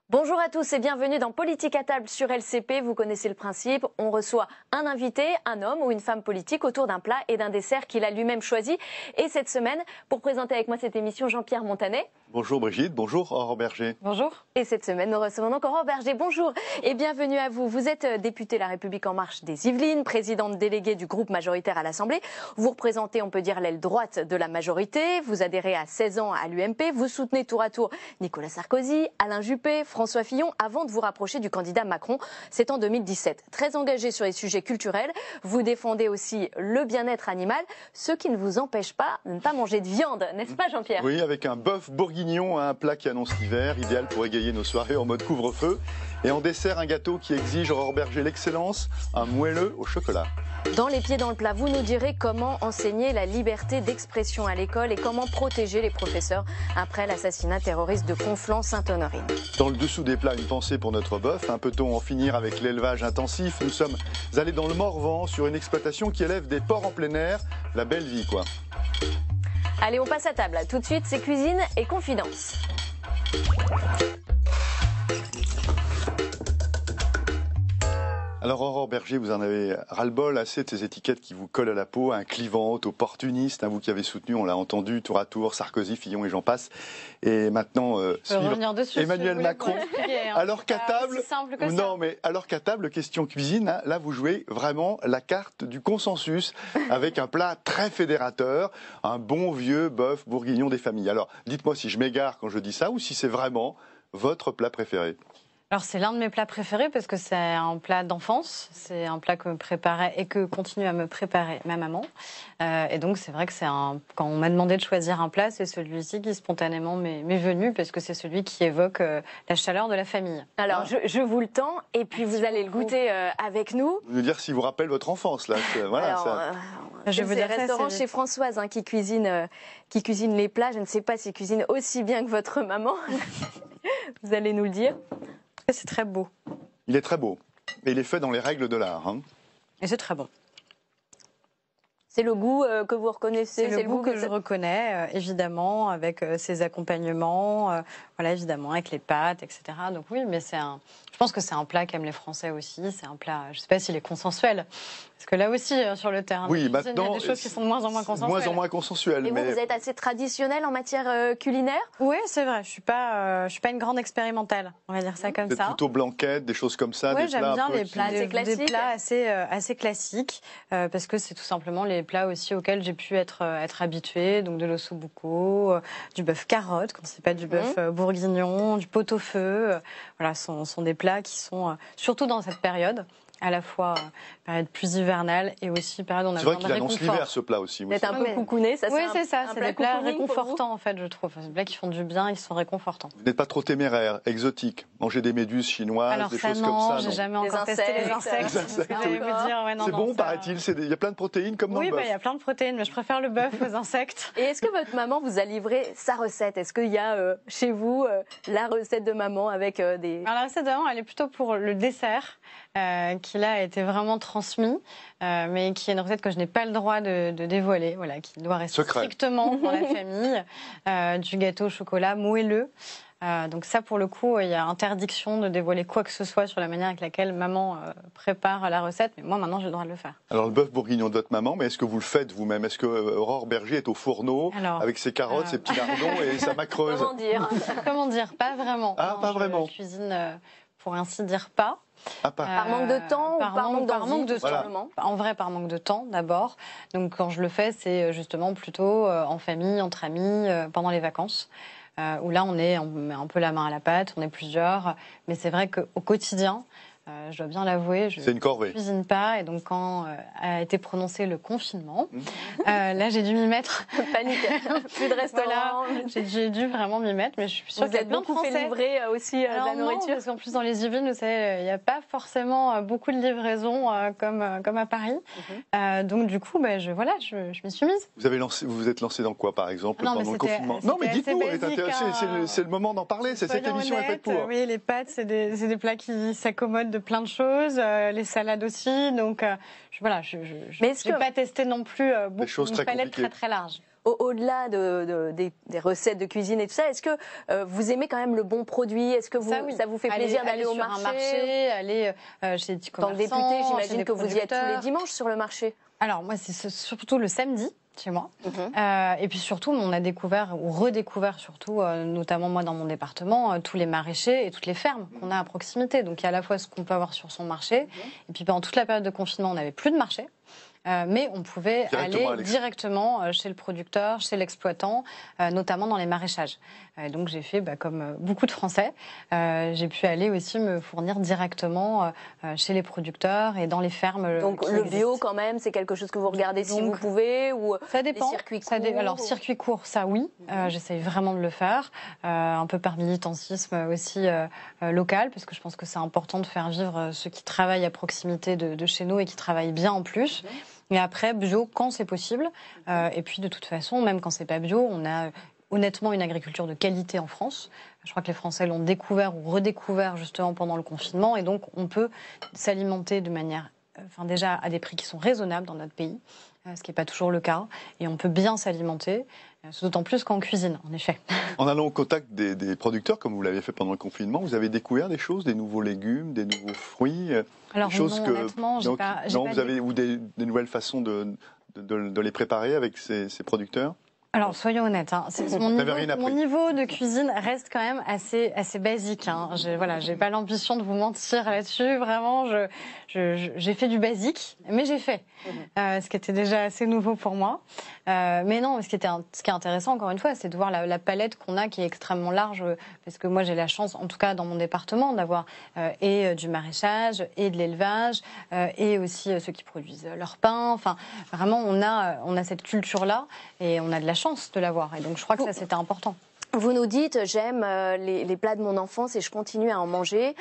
Bonjour à tous et bienvenue dans Politique à table sur LCP. Vous connaissez le principe, on reçoit un invité, un homme ou une femme politique autour d'un plat et d'un dessert qu'il a lui-même choisi. Et cette semaine, pour présenter avec moi cette émission, Jean-Pierre Montanet. Bonjour Brigitte, bonjour Aurore Berger. Bonjour. Et cette semaine, nous recevons donc Aurore Berger. Bonjour et bienvenue à vous. Vous êtes députée La République En Marche des Yvelines, présidente déléguée du groupe majoritaire à l'Assemblée. Vous représentez, on peut dire, l'aile droite de la majorité. Vous adhérez à 16 ans à l'UMP. Vous soutenez tour à tour Nicolas Sarkozy, Alain Juppé, François Fillon, avant de vous rapprocher du candidat Macron. C'est en 2017. Très engagé sur les sujets culturels, vous défendez aussi le bien-être animal, ce qui ne vous empêche pas de ne pas manger de viande, n'est-ce pas Jean-Pierre? Oui, avec un bœuf bourguignon, un plat qui annonce l'hiver, idéal pour égayer nos soirées en mode couvre-feu. Et en dessert, un gâteau qui exige, Aurore Berger, l'excellence, un moelleux au chocolat. Dans les pieds dans le plat, vous nous direz comment enseigner la liberté d'expression à l'école et comment protéger les professeurs après l'assassinat terroriste de Conflans-Sainte-Honorine. Dans le dessous des plats, une pensée pour notre bœuf. Peut-on en finir avec l'élevage intensif? Nous sommes allés dans le Morvan sur une exploitation qui élève des porcs en plein air. La belle vie, quoi. Allez, on passe à table. Tout de suite, c'est cuisine et confidence. Alors Aurore Berger, vous en avez ras-le-bol assez de ces étiquettes qui vous collent à la peau, clivante, opportuniste, vous qui avez soutenu, on l'a entendu, tour à tour, Sarkozy, Fillon et j'en passe. Et maintenant, Emmanuel Macron. Alors qu'à table, alors qu'à table, question cuisine, là vous jouez vraiment la carte du consensus avec un plat très fédérateur, un bon vieux bœuf bourguignon des familles. Alors dites-moi si je m'égare quand je dis ça ou si c'est vraiment votre plat préféré. Alors c'est l'un de mes plats préférés parce que c'est un plat d'enfance, c'est un plat que me préparait et que continue à me préparer ma maman. Et donc c'est vrai que quand on m'a demandé de choisir un plat, c'est celui-ci qui spontanément m'est venu parce que c'est celui qui évoque la chaleur de la famille. Alors je vous le tends et puis vous allez le goûter avec nous. Vous nous dire si vous rappelle votre enfance là. Voilà. Alors, je vous dis restaurant chez Françoise qui cuisine les plats. Je ne sais pas s'il cuisine aussi bien que votre maman. Vous allez nous le dire. C'est très beau. Il est très beau. Et il est fait dans les règles de l'art. Et c'est très bon. C'est le goût que vous reconnaissez? C'est le goût que je reconnais, évidemment, avec ses accompagnements, voilà, évidemment, avec les pâtes, etc. Donc oui, mais je pense que c'est un plat qu'aiment les Français aussi. C'est un plat, je ne sais pas s'il est consensuel. Parce que là aussi, sur le terrain, oui, il y a des choses qui sont de moins en moins consensuelles. Moins en moins consensuelles. Et vous êtes assez traditionnel en matière culinaire? Oui, c'est vrai. Je suis pas une grande expérimentale, on va dire ça comme ça. Plutôt blanquette, des choses comme ça. Oui, j'aime bien les plats, des plats assez classiques, parce que c'est tout simplement les plats aussi auxquels j'ai pu être habituée. Donc de l'ossobuco, du bœuf carotte, quand c'est pas du bœuf bourguignon, du pot-au-feu. Voilà, sont des plats qui sont surtout dans cette période. À la fois période plus hivernale et aussi période où on a besoin de réconfort. C'est vrai qu'il annonce l'hiver ce plat aussi. Vous êtes un peu coucouné, ça? Oui, c'est ça. C'est des plats réconfortants en fait, je trouve. C'est des plats qui font du bien, ils sont réconfortants. Vous n'êtes pas trop téméraire, exotique. Manger des méduses chinoises, des choses comme ça. Non, j'ai jamais encore testé les insectes. C'est bon, paraît-il. Il y a plein de protéines comme dans le bœuf. Oui, il y a plein de protéines, mais je préfère le bœuf aux insectes. Et est-ce que votre maman vous a livré sa recette? Est-ce qu'il y a chez vous la recette de maman avec des... Alors la recette de maman, elle est plutôt pour le dessert, qui là a été vraiment transmis, mais qui est une recette que je n'ai pas le droit de dévoiler, voilà, qui doit rester strictement dans la famille, du gâteau au chocolat moelleux. Donc ça, pour le coup, il y a interdiction de dévoiler quoi que ce soit sur la manière avec laquelle maman prépare la recette, mais moi maintenant j'ai le droit de le faire. Alors le bœuf bourguignon de votre maman, mais est-ce que vous le faites vous-même? Est-ce que Aurore Berger est au fourneau avec ses carottes, ses petits lardons et sa macreuse? Comment dire? Pas vraiment. Ah, pas vraiment. Je cuisine, pour ainsi dire, pas. Par manque de temps ou par manque de temps? En vrai, par manque de temps d'abord. Donc quand je le fais, c'est justement plutôt en famille, entre amis, pendant les vacances. Où là, on met un peu la main à la pâte, on est plusieurs. Mais c'est vrai qu'au quotidien, je dois bien l'avouer, je ne cuisine pas. Et donc, quand a été prononcé le confinement, là, j'ai dû m'y mettre. Panique, plus de restaurant. Voilà, j'ai dû vraiment m'y mettre, mais je suis sûre qu'il y a plein de Français. Vous êtes beaucoup fait livrer aussi de la nourriture? Non, parce qu'en plus, dans les Yvelines, vous savez, il n'y a pas forcément beaucoup de livraisons comme à Paris. Donc, du coup, je m'y suis mise. Vous vous êtes lancé dans quoi, par exemple, pendant le confinement? Non, mais dites-nous, c'est le moment d'en parler. Cette émission est faite pour. Oui, les pâtes, c'est des plats qui s'accommodent de plein de choses, les salades aussi. Donc, je n'ai pas testé non plus une palette très très large. au-delà des recettes de cuisine et tout ça, est-ce que vous aimez quand même le bon produit? Est-ce que ça vous fait plaisir d'aller au marché, aller chez les petits commerçants? Tant que député, j'imagine que vous y êtes tous les dimanches sur le marché. Alors moi, c'est surtout le samedi chez moi. Et puis surtout, on a découvert ou redécouvert surtout, notamment moi dans mon département, tous les maraîchers et toutes les fermes qu'on a à proximité. Donc il y a à la fois ce qu'on peut avoir sur son marché, et puis pendant toute la période de confinement, on n'avait plus de marché. Mais on pouvait aller directement chez le producteur, chez l'exploitant, notamment dans les maraîchages. Donc j'ai fait comme beaucoup de Français, j'ai pu aller aussi me fournir directement chez les producteurs et dans les fermes. Donc le bio quand même, c'est quelque chose que vous regardez si vous pouvez, ou ça dépend. Les circuits courts, alors circuit court, ça oui, j'essaye vraiment de le faire, un peu par militantisme aussi local, parce que je pense que c'est important de faire vivre ceux qui travaillent à proximité de chez nous et qui travaillent bien en plus. Et après, bio quand c'est possible. Et puis de toute façon, même quand c'est pas bio, on a honnêtement une agriculture de qualité en France. Je crois que les Français l'ont découvert ou redécouvert justement pendant le confinement. Et donc on peut s'alimenter de manière, déjà à des prix qui sont raisonnables dans notre pays, ce qui n'est pas toujours le cas. Et on peut bien s'alimenter, d'autant plus qu'en cuisine, en effet. En allant au contact des producteurs, comme vous l'avez fait pendant le confinement, vous avez découvert des choses, des nouveaux légumes, des nouveaux fruits, alors, des choses non, honnêtement, vous avez ou des nouvelles façons de les préparer avec ces producteurs? Alors, soyons honnêtes, mon niveau de cuisine reste quand même assez basique. J'ai pas l'ambition de vous mentir là-dessus. Vraiment, j'ai fait du basique, mais j'ai fait. Ce qui était déjà assez nouveau pour moi. Mais non, ce qui est intéressant, encore une fois, c'est de voir la palette qu'on a qui est extrêmement large. Parce que moi, j'ai la chance, en tout cas dans mon département, d'avoir du maraîchage et de l'élevage et aussi ceux qui produisent leur pain. Enfin, vraiment, on a cette culture-là et on a de la chance de l'avoir. Et donc, je crois que ça, c'était important. Vous nous dites, j'aime les plats de mon enfance et je continue à en manger.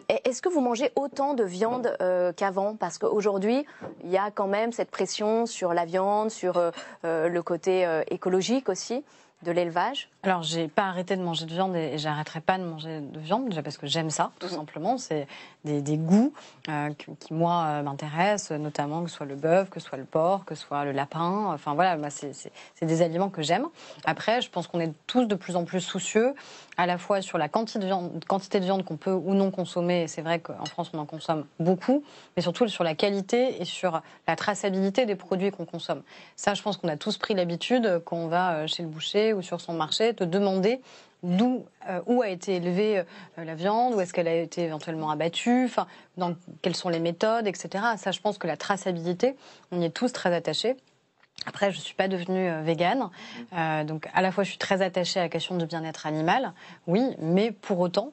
Est-ce que vous mangez autant de viande qu'avant? Parce qu'aujourd'hui, il y a quand même cette pression sur la viande, sur le côté écologique aussi de l'élevage. Alors, j'ai pas arrêté de manger de viande et j'arrêterai pas de manger de viande, déjà parce que j'aime ça, tout simplement. C'est des goûts qui moi, m'intéressent, notamment que ce soit le bœuf, que ce soit le porc, que ce soit le lapin. Enfin, voilà, c'est des aliments que j'aime. Après, je pense qu'on est tous de plus en plus soucieux, à la fois sur la quantité de viande qu'on peut ou non consommer. Et c'est vrai qu'en France, on en consomme beaucoup, mais surtout sur la qualité et sur la traçabilité des produits qu'on consomme. Ça, je pense qu'on a tous pris l'habitude, quand on va chez le boucher ou sur son marché, de demander où a été élevée la viande, où est-ce qu'elle a été éventuellement abattue, quelles sont les méthodes, etc. Ça, je pense que la traçabilité, on y est tous très attachés. Après, je ne suis pas devenue végane, donc à la fois je suis très attachée à la question du bien-être animal, oui, mais pour autant,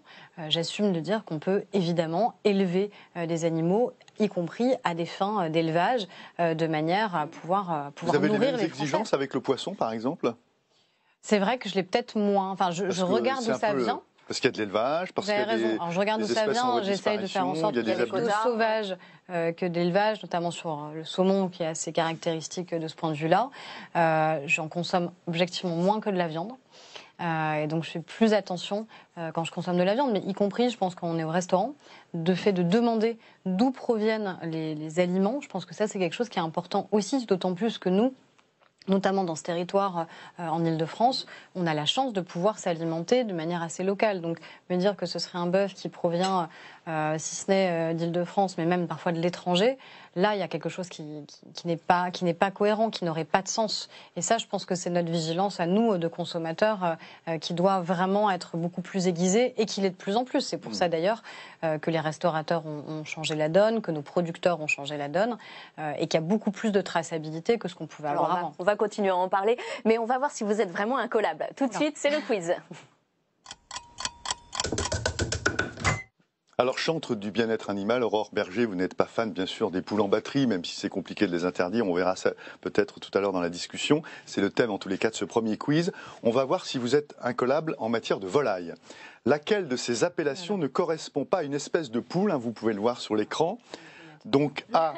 j'assume de dire qu'on peut évidemment élever des animaux, y compris à des fins d'élevage, de manière à pouvoir Vous avez nourrir les mêmes les exigences Français. avec le poisson, par exemple? C'est vrai que je l'ai peut-être moins. Enfin, je regarde d'où ça vient. Parce qu'il y a de l'élevage, parce Vous avez raison. Alors, je regarde d'où ça vient. J'essaye de faire en sorte qu'il y ait plus sauvage que d'élevage, notamment sur le saumon, qui a ses caractéristiques de ce point de vue-là. J'en consomme objectivement moins que de la viande. Et donc, je fais plus attention quand je consomme de la viande, mais y compris, je pense, quand on est au restaurant, de fait de demander d'où proviennent les aliments. Je pense que ça, c'est quelque chose qui est important aussi, d'autant plus que nous, notamment dans ce territoire en Île-de-France, on a la chance de pouvoir s'alimenter de manière assez locale. Donc, me dire que ce serait un bœuf qui provient, si ce n'est d'Île-de-France, mais même parfois de l'étranger, là, il y a quelque chose qui n'est pas cohérent, qui n'aurait pas de sens. Et ça, je pense que c'est notre vigilance à nous, de consommateurs, qui doit vraiment être beaucoup plus aiguisée et qui l'est de plus en plus. C'est pour ça, d'ailleurs, que les restaurateurs ont changé la donne, que nos producteurs ont changé la donne, et qu'il y a beaucoup plus de traçabilité que ce qu'on pouvait avoir avant. On va continuer à en parler, mais on va voir si vous êtes vraiment incollable. Tout de suite, c'est le quiz. Alors, chantre du bien-être animal, Aurore Berger, vous n'êtes pas fan, bien sûr, des poules en batterie, même si c'est compliqué de les interdire. On verra ça peut-être tout à l'heure dans la discussion. C'est le thème, en tous les cas, de ce premier quiz. On va voir si vous êtes incollable en matière de volaille. Laquelle de ces appellations ne correspond pas à une espèce de poule, vous pouvez le voir sur l'écran. Donc, A,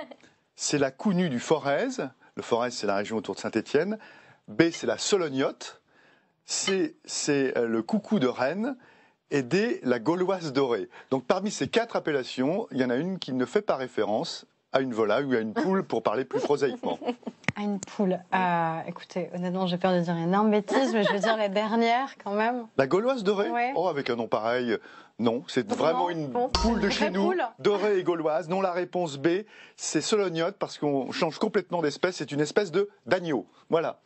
c'est la counue du Forez. Le Forez, c'est la région autour de Saint-Étienne. B, c'est la solognotte. C, c'est le coucou de Rennes. Et D, la gauloise dorée. Donc parmi ces 4 appellations, il y en a une qui ne fait pas référence à une volaille ou à une poule, pour parler plus prosaïquement? À une poule. Écoutez, honnêtement, j'ai peur de dire une énorme bêtise, mais je vais dire la dernière quand même. La gauloise dorée? Ouais. Oh, avec un nom pareil, non. C'est vraiment une poule de chez nous, dorée et gauloise. Non, la réponse B, c'est solognote, parce qu'on change complètement d'espèce. C'est une espèce d'agneau. Voilà.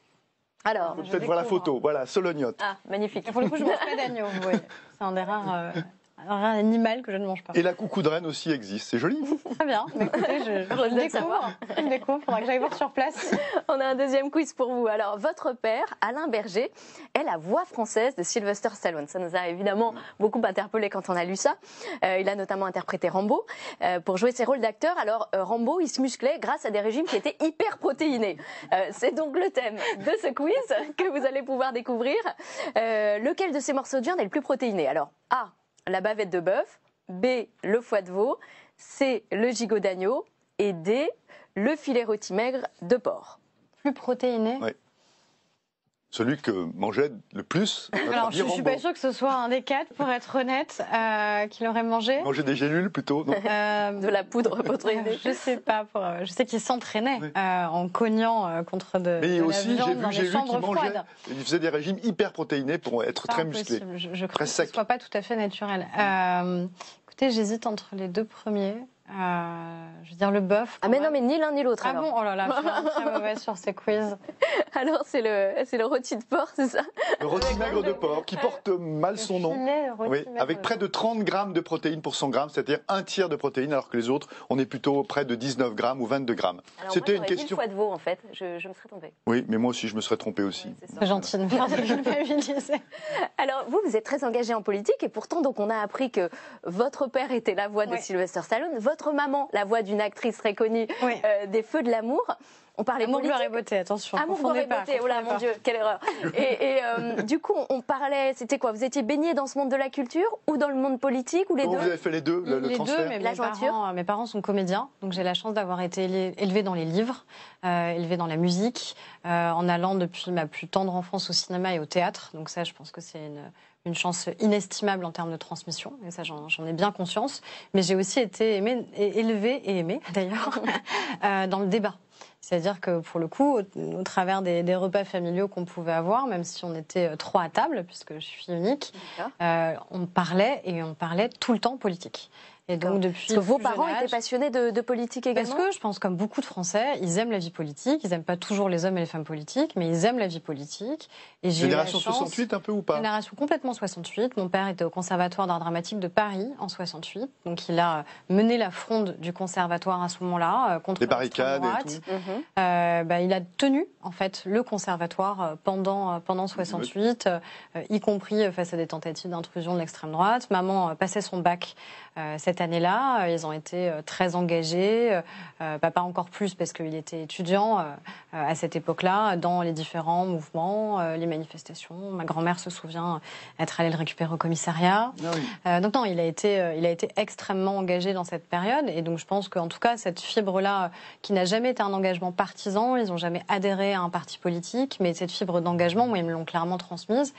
Alors, vous peut-être voir la photo. Voilà, solognote. Ah, magnifique. Et pour le coup, je ne mange pas d'agneau. Oui. C'est un des rares... un animal que je ne mange pas. Et la coucou de reine aussi existe, c'est joli. Très bien, mais écoutez, je découvre, il faudra que j'aille voir sur place. On a un deuxième quiz pour vous. Alors, votre père, Alain Berger, est la voix française de Sylvester Stallone. Ça nous a évidemment beaucoup interpellé quand on a lu ça. Il a notamment interprété Rambo pour jouer ses rôles d'acteur. Alors, Rambo, il se musclait grâce à des régimes qui étaient hyper protéinés. C'est donc le thème de ce quiz que vous allez pouvoir découvrir. Lequel de ces morceaux de viande est le plus protéiné? Alors, A, la bavette de bœuf, B, le foie de veau, C, le gigot d'agneau et D, le filet rôti maigre de porc. Plus protéiné? Oui. Celui que mangeait le plus. Alors, je ne suis pas sûre que ce soit un des quatre, pour être honnête, qu'il aurait mangé. Manger des gélules plutôt, non? De la poudre protéinée. Je ne sais pas. Je sais qu'il s'entraînait en cognant contre de Mais la aussi, viande j'ai vu qu'il mangeait. Il faisait des régimes hyper protéinés pour être très musclé. Je crois que ce ne soit pas tout à fait naturel. Écoutez, j'hésite entre les deux premiers. Je veux dire le bœuf. Ah mais non, mais ni l'un ni l'autre. Ah bon? Oh là là, je suis très mauvaise sur ces quiz. Alors c'est le rôti de porc, c'est ça? Le rôti maigre de porc, qui porte mal son nom. Oui, avec près de 30 grammes de protéines pour 100 grammes, c'est-à-dire un tiers de protéines, alors que les autres, on est plutôt près de 19 grammes ou 22 grammes. C'était une question. Dit le foie de veau en fait, je me serais trompée. Oui, mais moi aussi je me serais trompée aussi. Ouais, c'est gentil de me faire culpabiliser. Alors vous êtes très engagé en politique et pourtant donc on a appris que votre père était la voix de Sylvester Stallone, votre maman la voix d'une actrice très connue des Feux de l'amour. On parlait politique. Amour, gloire et beauté, attention. Amour, gloire et beauté, oh là mon Dieu, quelle erreur. Et du coup, on parlait, c'était quoi? Vous étiez baigné dans ce monde de la culture ou dans le monde politique ou les deux? Vous avez fait les deux, le transfert? Les deux, mais mes parents sont comédiens, donc j'ai la chance d'avoir été élevée dans les livres, élevée dans la musique, en allant depuis ma plus tendre enfance au cinéma et au théâtre. Donc ça, je pense que c'est une chance inestimable en termes de transmission, et ça j'en ai bien conscience. Mais j'ai aussi été élevée et aimée d'ailleurs dans le débat. C'est-à-dire que pour le coup, au travers des repas familiaux qu'on pouvait avoir, même si on était 3 à table, puisque je suis unique, on parlait tout le temps politique. Et donc depuis Parce que vos parents étaient passionnés de politique également? Parce que je pense, comme beaucoup de Français, ils aiment la vie politique. Ils n'aiment pas toujours les hommes et les femmes politiques, mais ils aiment la vie politique. Et génération 68 un peu ou pas? Génération complètement 68. Mon père était au Conservatoire d'art dramatique de Paris en 68. Donc il a mené la fronde du conservatoire à ce moment-là contre les barricades et tout. Il a tenu en fait le conservatoire pendant 68, y compris face à des tentatives d'intrusion de l'extrême droite. Maman passait son bac cette année-là, ils ont été très engagés, papa encore plus parce qu'il était étudiant à cette époque-là, dans les différents mouvements, les manifestations. Ma grand-mère se souvient être allée le récupérer au commissariat. Donc non, il a été extrêmement engagé dans cette période, et donc je pense qu'en tout cas, cette fibre-là, qui n'a jamais été un engagement partisan, ils n'ont jamais adhéré à un parti politique, mais cette fibre d'engagement, moi, ils me l'ont clairement transmise.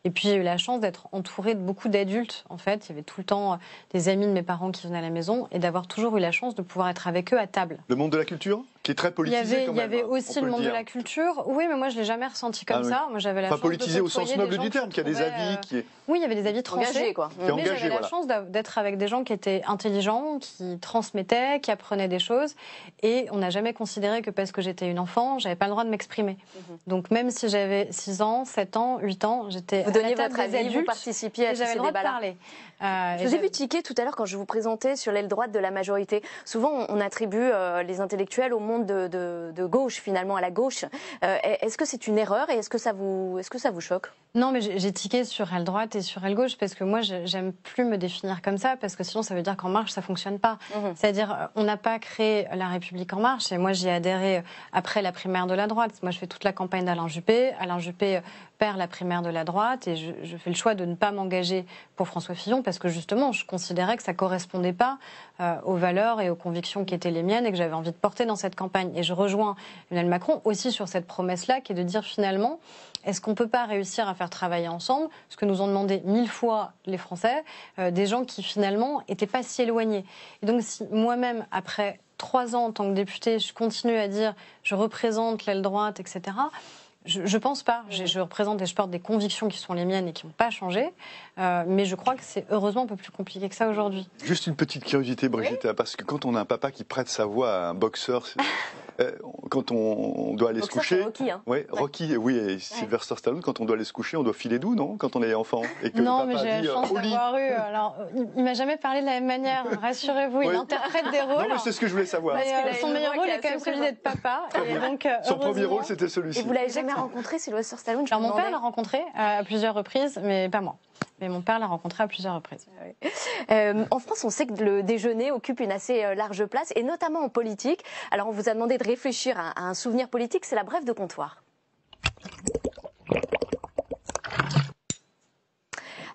Et puis j'ai eu la chance d'être entourée de beaucoup d'adultes. En fait, il y avait tout le temps des amis de mes parents qui venaient à la maison et d'avoir toujours eu la chance de pouvoir être avec eux à table. Le monde de la culture, qui est très politisé Il y avait aussi le monde de la culture. Oui, mais moi je l'ai jamais ressenti comme ça. Moi j'avais la chance politisé au sens noble du terme, qu'il y a des avis Oui, il y avait des avis tranchés. Engagés, quoi. Mais j'avais la chance d'être avec des gens qui étaient intelligents, qui transmettaient, qui apprenaient des choses. Et on n'a jamais considéré que parce que j'étais une enfant, j'avais pas le droit de m'exprimer. Donc même si j'avais 6 ans, 7 ans, 8 ans, j'étais à la table des adultes, vous participiez à ces débats-là. Je vous ai vu tiquer tout à l'heure quand je vous présentais sur l'aile droite de la majorité. Souvent, on attribue les intellectuels au monde de gauche, finalement, à la gauche. Est-ce que c'est une erreur et est-ce que ça vous choque? Non, mais j'ai tiqué sur aile droite et sur aile gauche parce que moi, j'aime plus me définir comme ça, parce que sinon, ça veut dire qu'En Marche, ça fonctionne pas. C'est-à-dire, on n'a pas créé La République En Marche, et moi, j'y ai adhéré après la primaire de la droite. Moi, je fais toute la campagne d'Alain Juppé. Alain Juppé perd la primaire de la droite, et je fais le choix de ne pas m'engager pour François Fillon parce que justement, je considérais que ça correspondait pas aux valeurs et aux convictions qui étaient les miennes et que j'avais envie de porter dans cette campagne. Et je rejoins Emmanuel Macron aussi sur cette promesse-là, qui est de dire finalement, est-ce qu'on ne peut pas réussir à faire travailler ensemble ce que nous ont demandé 1000 fois les Français, des gens qui finalement n'étaient pas si éloignés. Et donc si moi-même, après 3 ans en tant que députée, je continue à dire je représente l'aile droite, etc. Je pense pas. Je représente et je porte des convictions qui sont les miennes et qui n'ont pas changé. Mais je crois que c'est heureusement un peu plus compliqué que ça aujourd'hui. Juste une petite curiosité, Brigitte, parce que quand on a un papa qui prête sa voix à un boxeur, quand on doit aller se coucher, Rocky, hein. Rocky, oui, et Sylvester Stallone, quand on doit aller se coucher, on doit filer doux, non? Quand on est enfant et que non, le papa mais j'ai la chance d'avoir eu. Alors, il m'a jamais parlé de la même manière. Rassurez-vous, il interprète des rôles. Non, mais c'est ce que je voulais savoir. Mais, son meilleur rôle est quand même celui d'être papa. Et donc, son premier rôle, c'était celui-ci. Et vous l'avez jamais rencontré, Sylvester Stallone? Alors, mon père l'a rencontré à plusieurs reprises, mais pas moi. Mais mon père l'a rencontré à plusieurs reprises. En France, on sait que le déjeuner occupe une assez large place, et notamment en politique. Alors, on vous a demandé de réfléchir à un souvenir politique, c'est la brève de comptoir.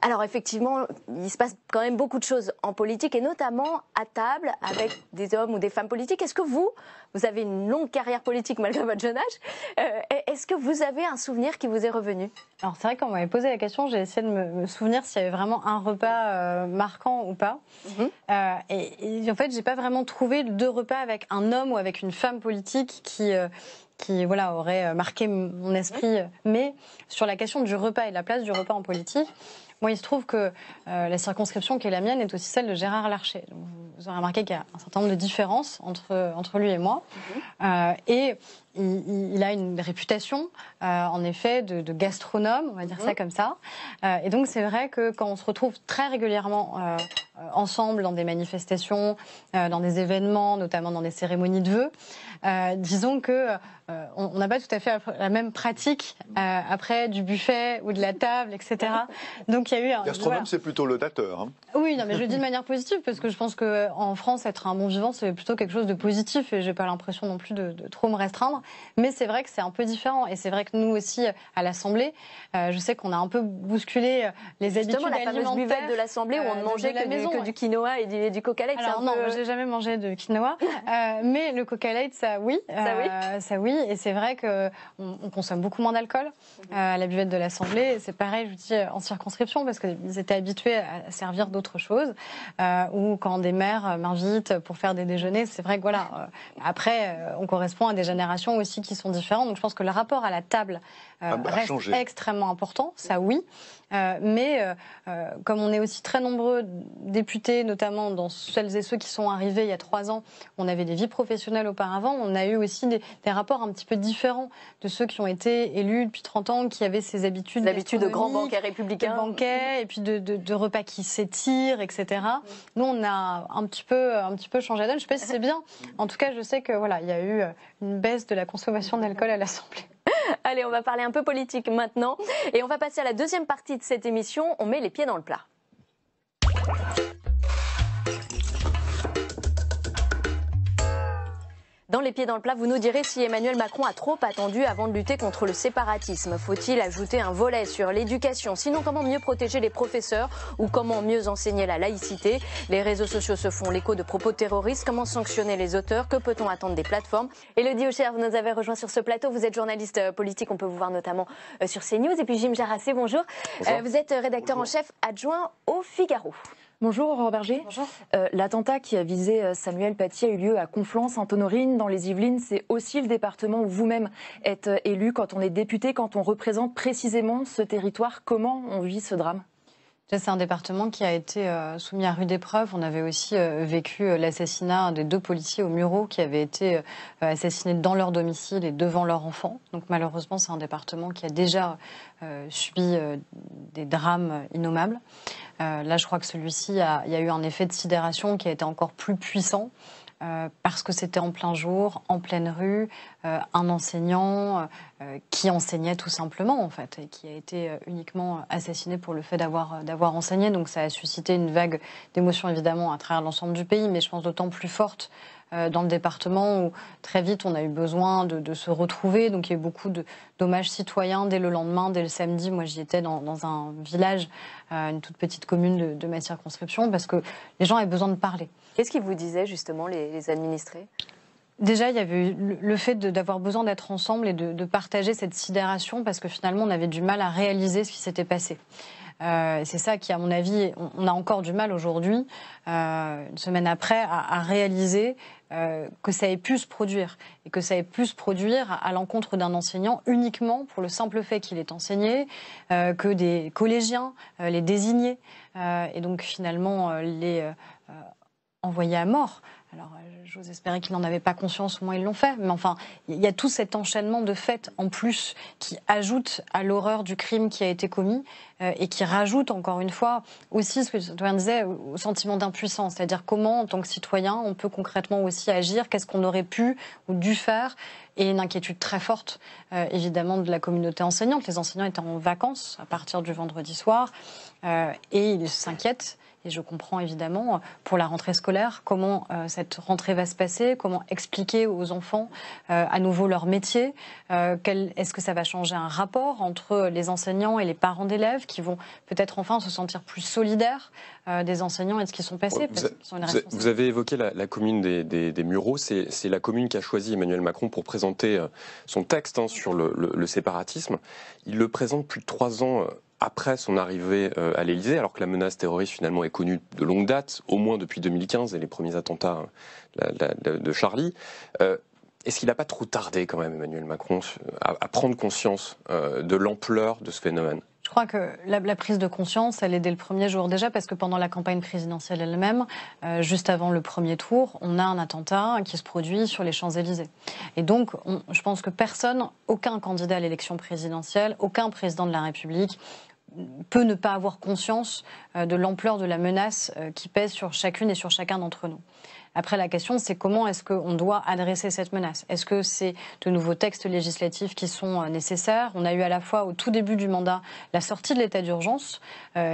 Alors effectivement, il se passe quand même beaucoup de choses en politique et notamment à table avec des hommes ou des femmes politiques. Est-ce que vous avez une longue carrière politique malgré votre jeune âge, est-ce que vous avez un souvenir qui vous est revenu? Alors c'est vrai qu'on m'avait posé la question, j'ai essayé de me souvenir s'il y avait vraiment un repas marquant ou pas. Et en fait, j'ai pas vraiment trouvé 2 repas avec un homme ou avec une femme politique qui voilà, aurait marqué mon esprit. Mais sur la question du repas et de la place du repas en politique, moi, il se trouve que la circonscription qui est la mienne est aussi celle de Gérard Larcher. Donc, vous aurez remarqué qu'il y a un certain nombre de différences entre lui et moi. Et il a une réputation, en effet, de gastronome, on va dire ça comme ça. Et donc, c'est vrai que quand on se retrouve très régulièrement ensemble dans des manifestations, dans des événements, notamment dans des cérémonies de vœux, disons que on n'a pas tout à fait la même pratique après du buffet ou de la table, etc. Donc il y a eu un gastronome, c'est plutôt laudateur. Hein. Oui, non, mais je le dis de manière positive parce que je pense que en France, être un bon vivant, c'est plutôt quelque chose de positif et j'ai pas l'impression non plus de trop me restreindre. Mais c'est vrai que c'est un peu différent et c'est vrai que nous aussi à l'Assemblée, je sais qu'on a un peu bousculé les habitudes alimentaires. Justement, la fameuse buvette de l'Assemblée où on ne mangeait que du quinoa et du Coca Light. Alors non, j'ai jamais mangé de quinoa, mais le Coca Light, ça oui. Ça oui, et c'est vrai qu'on consomme beaucoup moins d'alcool à la buvette de l'Assemblée. C'est pareil, je vous dis, en circonscription, parce qu'ils étaient habitués à servir d'autres choses. Ou quand des maires m'invitent pour faire des déjeuners, c'est vrai que voilà. Après, on correspond à des générations aussi qui sont différentes. Donc je pense que le rapport à la table reste extrêmement important, ça oui. Mais comme on est aussi très nombreux députés, notamment dans celles et ceux qui sont arrivés il y a 3 ans, on avait des vies professionnelles auparavant, on a eu aussi des rapports un petit peu différents de ceux qui ont été élus depuis 30 ans, qui avaient ces habitudes de grands banquets républicains, de banquets, et puis de repas qui s'étirent, etc. Nous, on a un petit peu changé la donne. Je ne sais pas si c'est bien. En tout cas, je sais que voilà, il y a eu une baisse de la consommation d'alcool à l'Assemblée. Allez, on va parler un peu politique maintenant. Et on va passer à la deuxième partie de cette émission. On met les pieds dans le plat. Dans les pieds dans le plat, vous nous direz si Emmanuel Macron a trop attendu avant de lutter contre le séparatisme. Faut-il ajouter un volet sur l'éducation? Sinon, comment mieux protéger les professeurs ou comment mieux enseigner la laïcité? Les réseaux sociaux se font l'écho de propos terroristes. Comment sanctionner les auteurs? Que peut-on attendre des plateformes? Élodie Aucher, vous nous avez rejoint sur ce plateau. Vous êtes journaliste politique, on peut vous voir notamment sur CNews. Et puis Jim Jarassé, bonjour. Vous êtes rédacteur en chef adjoint au Figaro. Bonjour Aurore Berger. Bonjour. L'attentat qui a visé Samuel Paty a eu lieu à Conflans-Sainte-Honorine, dans les Yvelines. C'est aussi le département où vous-même êtes élu. Quand on est député, quand on représente précisément ce territoire, comment on vit ce drame? C'est un département qui a été soumis à rude épreuve. On avait aussi vécu l'assassinat des 2 policiers au Mureaux qui avaient été assassinés dans leur domicile et devant leurs enfants. Donc malheureusement, c'est un département qui a déjà subi des drames innommables. Là, je crois que celui-ci, il y a eu un effet de sidération qui a été encore plus puissant. Parce que c'était en plein jour, en pleine rue, un enseignant qui enseignait tout simplement en fait et qui a été uniquement assassiné pour le fait d'avoir enseigné. Donc ça a suscité une vague d'émotions évidemment à travers l'ensemble du pays, mais je pense d'autant plus forte dans le département où très vite on a eu besoin de se retrouver. Donc il y a eu beaucoup d'hommages citoyens dès le lendemain, dès le samedi. Moi j'y étais dans un village, une toute petite commune de ma circonscription parce que les gens avaient besoin de parler. Qu'est-ce qu'ils vous disaient justement les administrés? Déjà, il y avait eu le fait d'avoir besoin d'être ensemble et de partager cette sidération parce que finalement on avait du mal à réaliser ce qui s'était passé. C'est ça qui, à mon avis, on a encore du mal aujourd'hui, une semaine après, à réaliser que ça ait pu se produire. Et que ça ait pu se produire à l'encontre d'un enseignant uniquement pour le simple fait qu'il est enseigné, que des collégiens les désignaient, et donc finalement les envoyés à mort. Alors, j'ose espérer qu'ils n'en avaient pas conscience, au moins ils l'ont fait. Mais enfin, il y a tout cet enchaînement de faits en plus qui ajoute à l'horreur du crime qui a été commis et qui rajoute, encore une fois, aussi ce que Citoyen disait, au sentiment d'impuissance. C'est-à-dire comment, en tant que citoyen, on peut concrètement aussi agir, qu'est-ce qu'on aurait pu ou dû faire. Et une inquiétude très forte, évidemment, de la communauté enseignante. Les enseignants étaient en vacances à partir du vendredi soir et ils s'inquiètent. Et je comprends évidemment pour la rentrée scolaire comment cette rentrée va se passer, comment expliquer aux enfants à nouveau leur métier, est-ce que ça va changer un rapport entre les enseignants et les parents d'élèves qui vont peut-être enfin se sentir plus solidaires des enseignants et de ce qu'ils sont passés. Vous avez évoqué la commune des Mureaux, c'est la commune qu'a choisi Emmanuel Macron pour présenter son texte sur le séparatisme. Il le présente plus de 3 ans après son arrivée à l'Élysée, alors que la menace terroriste finalement est connue de longue date, au moins depuis 2015 et les premiers attentats de Charlie. Est-ce qu'il n'a pas trop tardé quand même, Emmanuel Macron, à prendre conscience de l'ampleur de ce phénomène ? Je crois que la prise de conscience, elle est dès le premier jour déjà, parce que pendant la campagne présidentielle elle-même, juste avant le premier tour, on a un attentat qui se produit sur les Champs-Élysées. Et donc, je pense que personne, aucun candidat à l'élection présidentielle, aucun président de la République peut ne pas avoir conscience de l'ampleur de la menace qui pèse sur chacune et sur chacun d'entre nous. Après, la question, c'est comment est-ce qu'on doit adresser cette menace? Est-ce que c'est de nouveaux textes législatifs qui sont nécessaires? On a eu à la fois, au tout début du mandat, la sortie de l'état d'urgence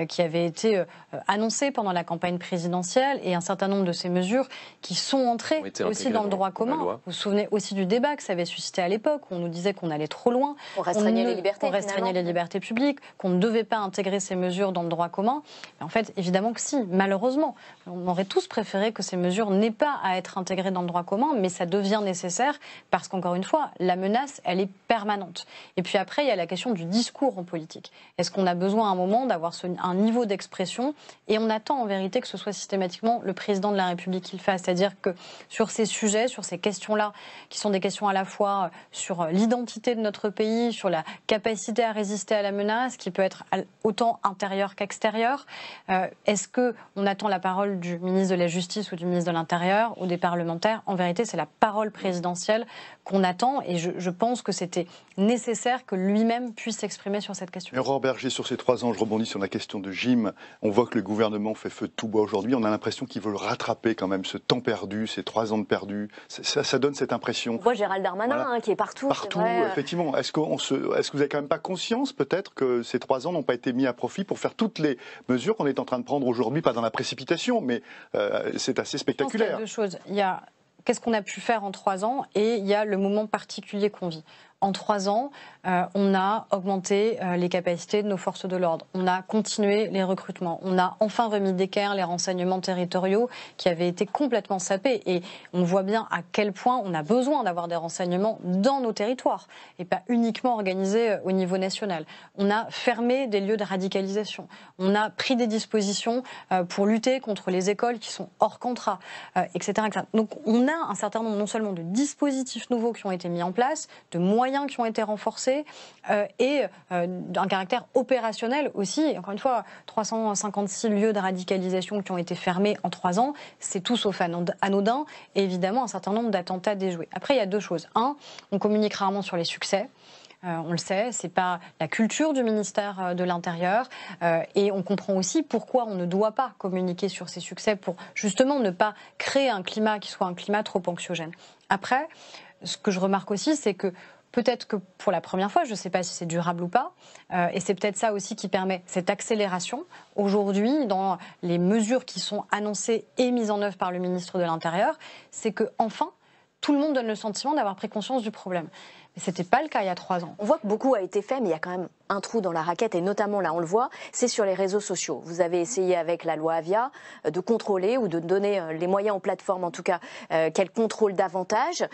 qui avait été annoncée pendant la campagne présidentielle et un certain nombre de ces mesures qui sont entrées aussi dans le droit commun. Vous vous souvenez aussi du débat que ça avait suscité à l'époque, où on nous disait qu'on allait trop loin. On restreignait les libertés. On restreignait les libertés publiques, qu'on ne devait pas intégrer ces mesures dans le droit commun. Mais en fait, évidemment que si, malheureusement. On aurait tous préféré que ces mesures n'aient pas à être intégrées dans le droit commun, mais ça devient nécessaire parce qu'encore une fois, la menace, elle est permanente. Et puis après, il y a la question du discours en politique. Est-ce qu'on a besoin à un moment d'avoir un niveau d'expression? Et on attend en vérité que ce soit systématiquement le président de la République qui le fasse. C'est-à-dire que sur ces sujets, sur ces questions-là, qui sont des questions à la fois sur l'identité de notre pays, sur la capacité à résister à la menace, qui peut être autant intérieure qu'extérieure, est-ce qu'on attend la parole du ministre de la Justice ou du ministre de l'Intérieur ou des parlementaires? En vérité, c'est la parole présidentielle qu'on attend et je pense que c'était nécessaire que lui-même puisse s'exprimer sur cette question. Aurore Bergé, sur ces 3 ans, je rebondis sur la question de Jim. On voit que le gouvernement fait feu de tout bois aujourd'hui. On a l'impression qu'ils veulent rattraper quand même ce temps perdu, ces 3 ans de perdu. Ça donne cette impression. On voit Gérald Darmanin qui est partout. Partout, effectivement. Est-ce que vous n'avez quand même pas conscience peut-être que ces 3 ans n'ont pas été mis à profit pour faire toutes les mesures qu'on est en train de prendre aujourd'hui, pas dans la précipitation, mais c'est assez spectaculaire. Il y a 2 choses. Il y a qu'est-ce qu'on a pu faire en 3 ans et il y a le moment particulier qu'on vit. En 3 ans, on a augmenté les capacités de nos forces de l'ordre. On a continué les recrutements. On a enfin remis d'équerre les renseignements territoriaux qui avaient été complètement sapés. Et on voit bien à quel point on a besoin d'avoir des renseignements dans nos territoires et pas uniquement organisés au niveau national. On a fermé des lieux de radicalisation. On a pris des dispositions pour lutter contre les écoles qui sont hors contrat, etc., etc. Donc on a un certain nombre non seulement de dispositifs nouveaux qui ont été mis en place, de moyens qui ont été renforcés et d'un caractère opérationnel aussi. Encore une fois, 356 lieux de radicalisation qui ont été fermés en 3 ans, c'est tout sauf anodin et évidemment un certain nombre d'attentats déjoués. Après, il y a 2 choses. 1, on communique rarement sur les succès. On le sait, c'est pas la culture du ministère de l'Intérieur et on comprend aussi pourquoi on ne doit pas communiquer sur ces succès pour justement ne pas créer un climat qui soit un climat trop anxiogène. Après, ce que je remarque aussi, c'est que peut-être que pour la première fois, je ne sais pas si c'est durable ou pas, et c'est peut-être ça aussi qui permet cette accélération aujourd'hui dans les mesures qui sont annoncées et mises en œuvre par le ministre de l'Intérieur, c'est que enfin tout le monde donne le sentiment d'avoir pris conscience du problème. Mais ce n'était pas le cas il y a 3 ans. On voit que beaucoup a été fait, mais il y a quand même un trou dans la raquette, et notamment là on le voit, c'est sur les réseaux sociaux. Vous avez essayé avec la loi Avia de contrôler ou de donner les moyens aux plateformes en tout cas qu'elles contrôlent davantage.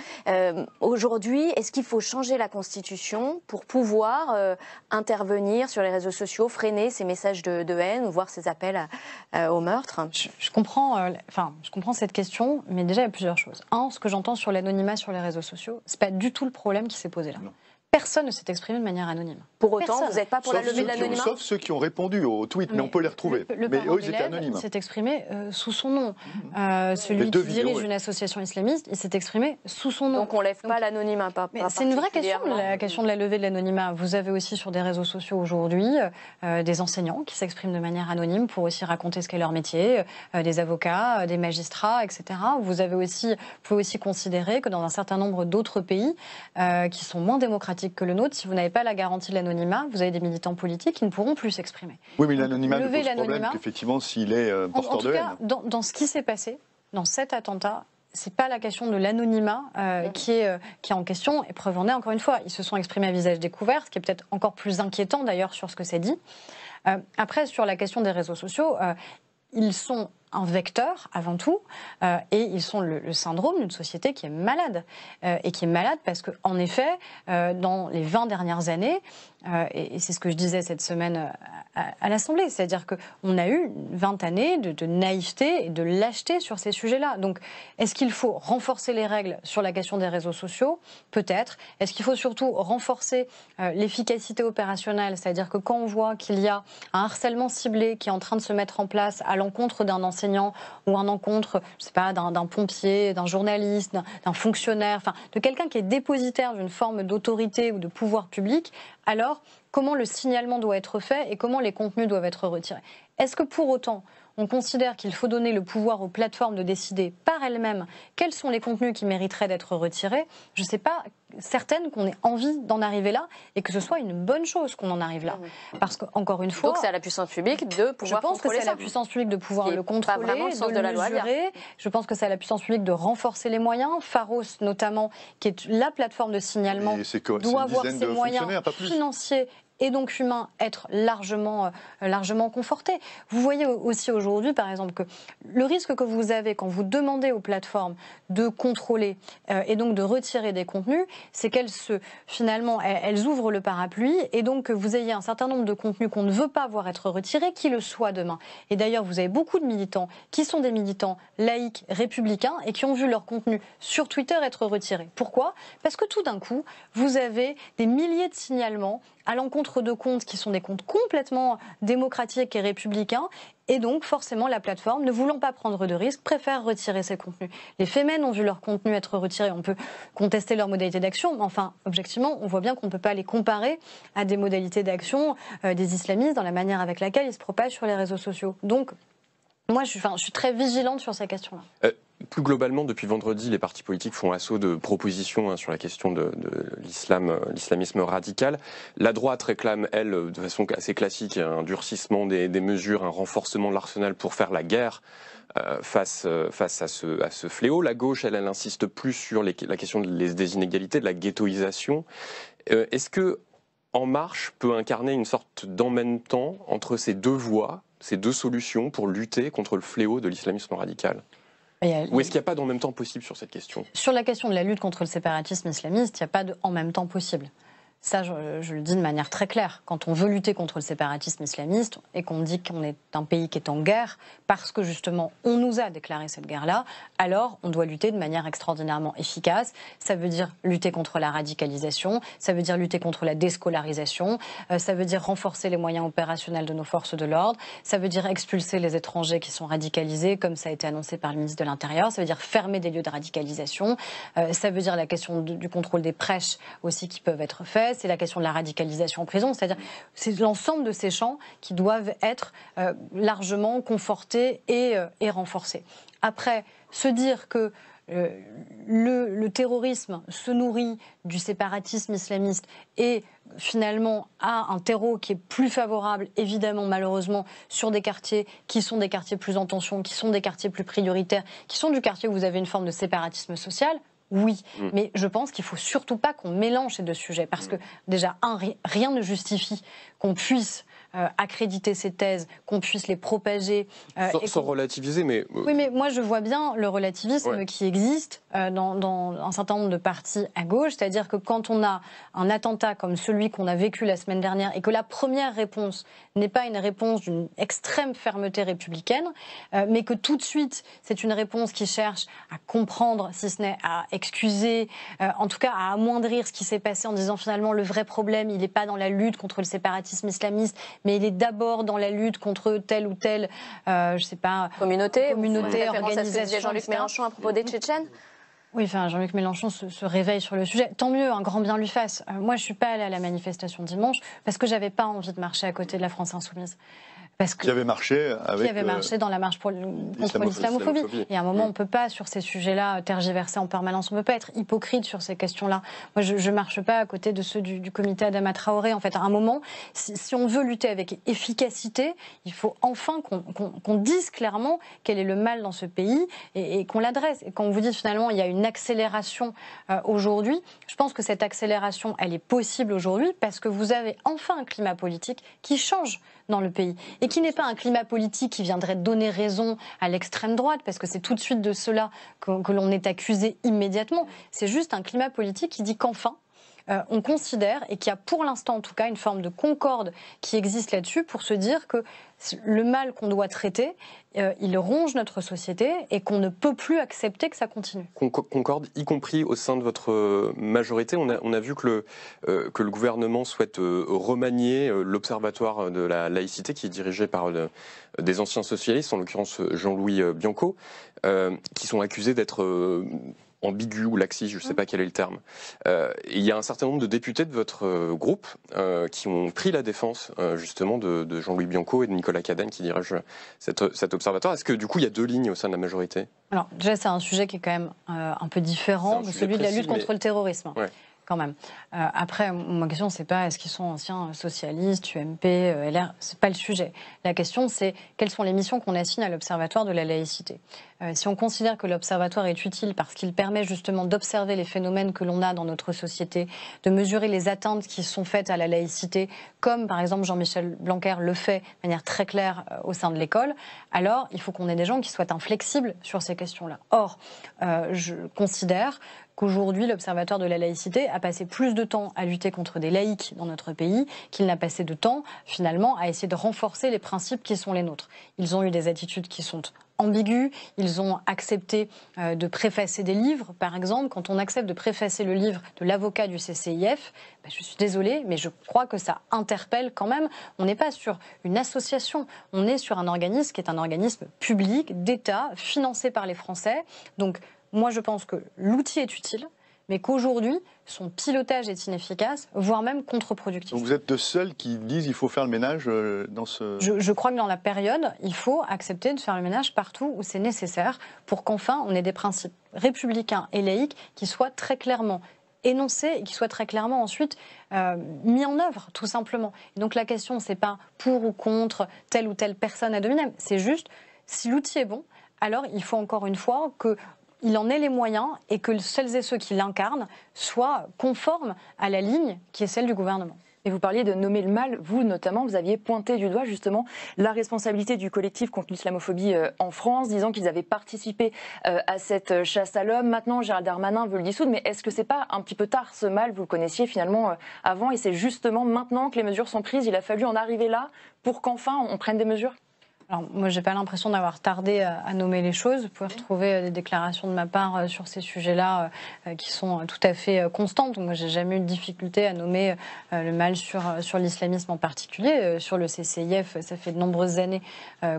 Aujourd'hui, est-ce qu'il faut changer la Constitution pour pouvoir intervenir sur les réseaux sociaux, freiner ces messages de haine ou voir ces appels au meurtre? Je comprends cette question, mais déjà il y a plusieurs choses. Un, ce que j'entends sur l'anonymat sur les réseaux sociaux, c'est pas du tout le problème qui s'est posé là. Non. Personne ne s'est exprimé de manière anonyme. Pour autant, vous n'êtes pas pour la levée de l'anonymat? Sauf ceux qui ont répondu au tweet, mais on peut les retrouver. Mais eux, ils étaient anonymes. Il s'est exprimé sous son nom. Celui qui dirige une association islamiste, il s'est exprimé sous son nom. Donc on ne lève pas l'anonymat. C'est une vraie question, la question de la levée de l'anonymat. Vous avez aussi sur des réseaux sociaux aujourd'hui des enseignants qui s'expriment de manière anonyme pour aussi raconter ce qu'est leur métier, des avocats, des magistrats, etc. Vous pouvez aussi considérer que dans un certain nombre d'autres pays qui sont moins démocratiques que le nôtre, si vous n'avez pas la garantie de l'anonymat, vous avez des militants politiques qui ne pourront plus s'exprimer. Oui, mais l'anonymat ne pose problème qu'effectivement s'il est porteur de haine. En tout cas, dans ce qui s'est passé, dans cet attentat, c'est pas la question de l'anonymat qui est en question. Et preuve en est, encore une fois, ils se sont exprimés à visage découvert, ce qui est peut-être encore plus inquiétant d'ailleurs sur ce que c'est dit. Après, sur la question des réseaux sociaux, ils sont un vecteur avant tout, et ils sont le syndrome d'une société qui est malade, et qui est malade parce qu'en effet, dans les 20 dernières années, et c'est ce que je disais cette semaine à l'Assemblée, c'est-à-dire qu'on a eu 20 années de naïveté et de lâcheté sur ces sujets-là. Donc, est-ce qu'il faut renforcer les règles sur la question des réseaux sociaux? Peut-être. Est-ce qu'il faut surtout renforcer l'efficacité opérationnelle, c'est-à-dire que quand on voit qu'il y a un harcèlement ciblé qui est en train de se mettre en place à l'encontre d'un enseignant ou un encontre, je sais pas, d'un pompier, d'un journaliste, d'un fonctionnaire, enfin de quelqu'un qui est dépositaire d'une forme d'autorité ou de pouvoir public, alors comment le signalement doit être fait et comment les contenus doivent être retirés? Est-ce que pour autant on considère qu'il faut donner le pouvoir aux plateformes de décider par elles-mêmes quels sont les contenus qui mériteraient d'être retirés? Je ne sais pas, certaine qu'on ait envie d'en arriver là et que ce soit une bonne chose qu'on en arrive là. Parce qu'encore une fois... Donc c'est à la puissance publique de pouvoir contrôler ça. Je pense que c'est à la puissance publique de pouvoir le contrôler, de le mesurer. Je pense que c'est à la puissance publique de renforcer les moyens. Pharos notamment, qui est la plateforme de signalement, doit avoir ses moyens financiers et donc humain être largement conforté. Vous voyez aussi aujourd'hui, par exemple, que le risque que vous avez quand vous demandez aux plateformes de contrôler et donc de retirer des contenus, c'est qu'elles finalement elles ouvrent le parapluie et donc que vous ayez un certain nombre de contenus qu'on ne veut pas voir être retirés, qui le soient demain. Et d'ailleurs, vous avez beaucoup de militants qui sont des militants laïcs, républicains et qui ont vu leur contenu sur Twitter être retiré. Pourquoi? Parce que tout d'un coup, vous avez des milliers de signalements à l'encontre de comptes qui sont des comptes complètement démocratiques et républicains. Et donc, forcément, la plateforme, ne voulant pas prendre de risques, préfère retirer ses contenus. Les Femen ont vu leur contenu être retiré. On peut contester leurs modalités d'action, mais enfin, objectivement, on voit bien qu'on ne peut pas les comparer à des modalités d'action des islamistes dans la manière avec laquelle ils se propagent sur les réseaux sociaux. Donc, moi, je suis très vigilante sur ces questions-là. Plus globalement, depuis vendredi, les partis politiques font assaut de propositions sur la question de l'islamisme radical. La droite réclame, elle, de façon assez classique, un durcissement des mesures, un renforcement de l'arsenal pour faire la guerre face à ce fléau. La gauche, elle insiste plus sur la question des inégalités, de la ghettoisation. Est-ce que En Marche peut incarner une sorte d'en même temps entre ces deux voies, ces deux solutions pour lutter contre le fléau de l'islamisme radical? Ou est-ce qu'il n'y a pas d'en même temps possible sur cette question? Sur la question de la lutte contre le séparatisme islamiste, il n'y a pas de en même temps possible. Ça, je le dis de manière très claire. Quand on veut lutter contre le séparatisme islamiste et qu'on dit qu'on est un pays qui est en guerre, parce que justement on nous a déclaré cette guerre-là, alors on doit lutter de manière extraordinairement efficace. Ça veut dire lutter contre la radicalisation, ça veut dire lutter contre la déscolarisation, ça veut dire renforcer les moyens opérationnels de nos forces de l'ordre, ça veut dire expulser les étrangers qui sont radicalisés, comme ça a été annoncé par le ministre de l'Intérieur, ça veut dire fermer des lieux de radicalisation, ça veut dire la question du contrôle des prêches aussi qui peuvent être faits. C'est la question de la radicalisation en prison, c'est-à-dire c'est l'ensemble de ces champs qui doivent être largement confortés et renforcés. Après, se dire que le terrorisme se nourrit du séparatisme islamiste et finalement a un terreau qui est plus favorable, évidemment, malheureusement, sur des quartiers qui sont des quartiers plus en tension, qui sont des quartiers plus prioritaires, qui sont du quartier où vous avez une forme de séparatisme social, Oui, mais je pense qu'il ne faut surtout pas qu'on mélange ces deux sujets, parce que déjà, rien ne justifie qu'on puisse accréditer ces thèses, qu'on puisse les propager. Sans relativiser, mais... Oui, mais moi je vois bien le relativisme qui existe dans un certain nombre de partis à gauche, c'est-à-dire que quand on a un attentat comme celui qu'on a vécu la semaine dernière et que la première réponse n'est pas une réponse d'une extrême fermeté républicaine, mais que tout de suite c'est une réponse qui cherche à comprendre, si ce n'est à excuser, en tout cas à amoindrir ce qui s'est passé en disant finalement le vrai problème il n'est pas dans la lutte contre le séparatisme islamiste, mais il est d'abord dans la lutte contre telle ou telle, je sais pas, communauté, organisation. Jean-Luc Mélenchon à propos des Tchétchènes. Oui, enfin, Jean-Luc Mélenchon se réveille sur le sujet. Tant mieux, un grand bien lui fasse. Moi, je suis pas allée à la manifestation dimanche parce que j'avais pas envie de marcher à côté de la France insoumise. Qui avait marché dans la marche contre l'islamophobie. Et à un moment, on ne peut pas, sur ces sujets-là, tergiverser en permanence. On ne peut pas être hypocrite sur ces questions-là. Moi, je ne marche pas à côté de ceux du comité Adama Traoré. En fait, à un moment, si on veut lutter avec efficacité, il faut enfin qu'on dise clairement quel est le mal dans ce pays et qu'on l'adresse. Et quand on vous dit finalement il y a une accélération aujourd'hui, je pense que cette accélération, elle est possible aujourd'hui parce que vous avez enfin un climat politique qui change dans le pays et qui n'est pas un climat politique qui viendrait donner raison à l'extrême droite, parce que c'est tout de suite de cela que l'on est accusé immédiatement. C'est juste un climat politique qui dit qu'enfin, on considère, et qu'il y a pour l'instant en tout cas une forme de concorde qui existe là-dessus pour se dire que le mal qu'on doit traiter, il ronge notre société et qu'on ne peut plus accepter que ça continue. Concorde, y compris au sein de votre majorité. On a vu que le gouvernement souhaite remanier l'Observatoire de la laïcité qui est dirigé par des anciens socialistes, en l'occurrence Jean-Louis Bianco, qui sont accusés d'être... ambigu ou laxiste, je ne sais pas quel est le terme. Il y a un certain nombre de députés de votre groupe qui ont pris la défense justement de Jean-Louis Bianco et de Nicolas Cadenne qui dirigent cet observatoire. Est-ce que du coup il y a deux lignes au sein de la majorité? Alors déjà c'est un sujet qui est quand même un peu différent de celui de la lutte contre le terrorisme. Ouais. Quand même. Après, ma question, c'est pas est-ce qu'ils sont anciens socialistes, UMP, LR, c'est pas le sujet. La question, c'est quelles sont les missions qu'on assigne à l'Observatoire de la laïcité. Si on considère que l'Observatoire est utile parce qu'il permet justement d'observer les phénomènes que l'on a dans notre société, de mesurer les atteintes qui sont faites à la laïcité, comme par exemple Jean-Michel Blanquer le fait de manière très claire au sein de l'école, alors il faut qu'on ait des gens qui soient inflexibles sur ces questions-là. Or, je considère qu'aujourd'hui, l'Observatoire de la laïcité a passé plus de temps à lutter contre des laïcs dans notre pays qu'il n'a passé de temps, finalement, à essayer de renforcer les principes qui sont les nôtres. Ils ont eu des attitudes qui sont ambiguës, ils ont accepté de préfacer des livres, par exemple. Quand on accepte de préfacer le livre de l'avocat du CCIF, je suis désolée, mais je crois que ça interpelle quand même. On n'est pas sur une association, on est sur un organisme qui est un organisme public, d'État, financé par les Français. Donc, moi, je pense que l'outil est utile, mais qu'aujourd'hui, son pilotage est inefficace, voire même contre-productif. Donc vous êtes de seuls qui disent qu'il faut faire le ménage dans ce... Je crois que dans la période, il faut accepter de faire le ménage partout où c'est nécessaire pour qu'enfin, on ait des principes républicains et laïques qui soient très clairement énoncés et qui soient très clairement ensuite mis en œuvre, tout simplement. Et donc la question, c'est pas pour ou contre telle ou telle personne à dominer, c'est juste, si l'outil est bon, alors il faut encore une fois que il en ait les moyens et que celles et ceux qui l'incarnent soient conformes à la ligne qui est celle du gouvernement. Et vous parliez de nommer le mal. Vous, notamment, vous aviez pointé du doigt, justement, la responsabilité du collectif contre l'islamophobie en France, disant qu'ils avaient participé à cette chasse à l'homme. Maintenant, Gérald Darmanin veut le dissoudre, mais est-ce que c'est pas un petit peu tard, ce mal? Vous le connaissiez finalement avant, et c'est justement maintenant que les mesures sont prises. Il a fallu en arriver là pour qu'enfin on prenne des mesures? Alors, moi, j'ai pas l'impression d'avoir tardé à nommer les choses. Vous pouvez retrouver des déclarations de ma part sur ces sujets-là qui sont tout à fait constantes. Donc, moi, j'ai jamais eu de difficulté à nommer le mal sur l'islamisme en particulier. Sur le CCIF, ça fait de nombreuses années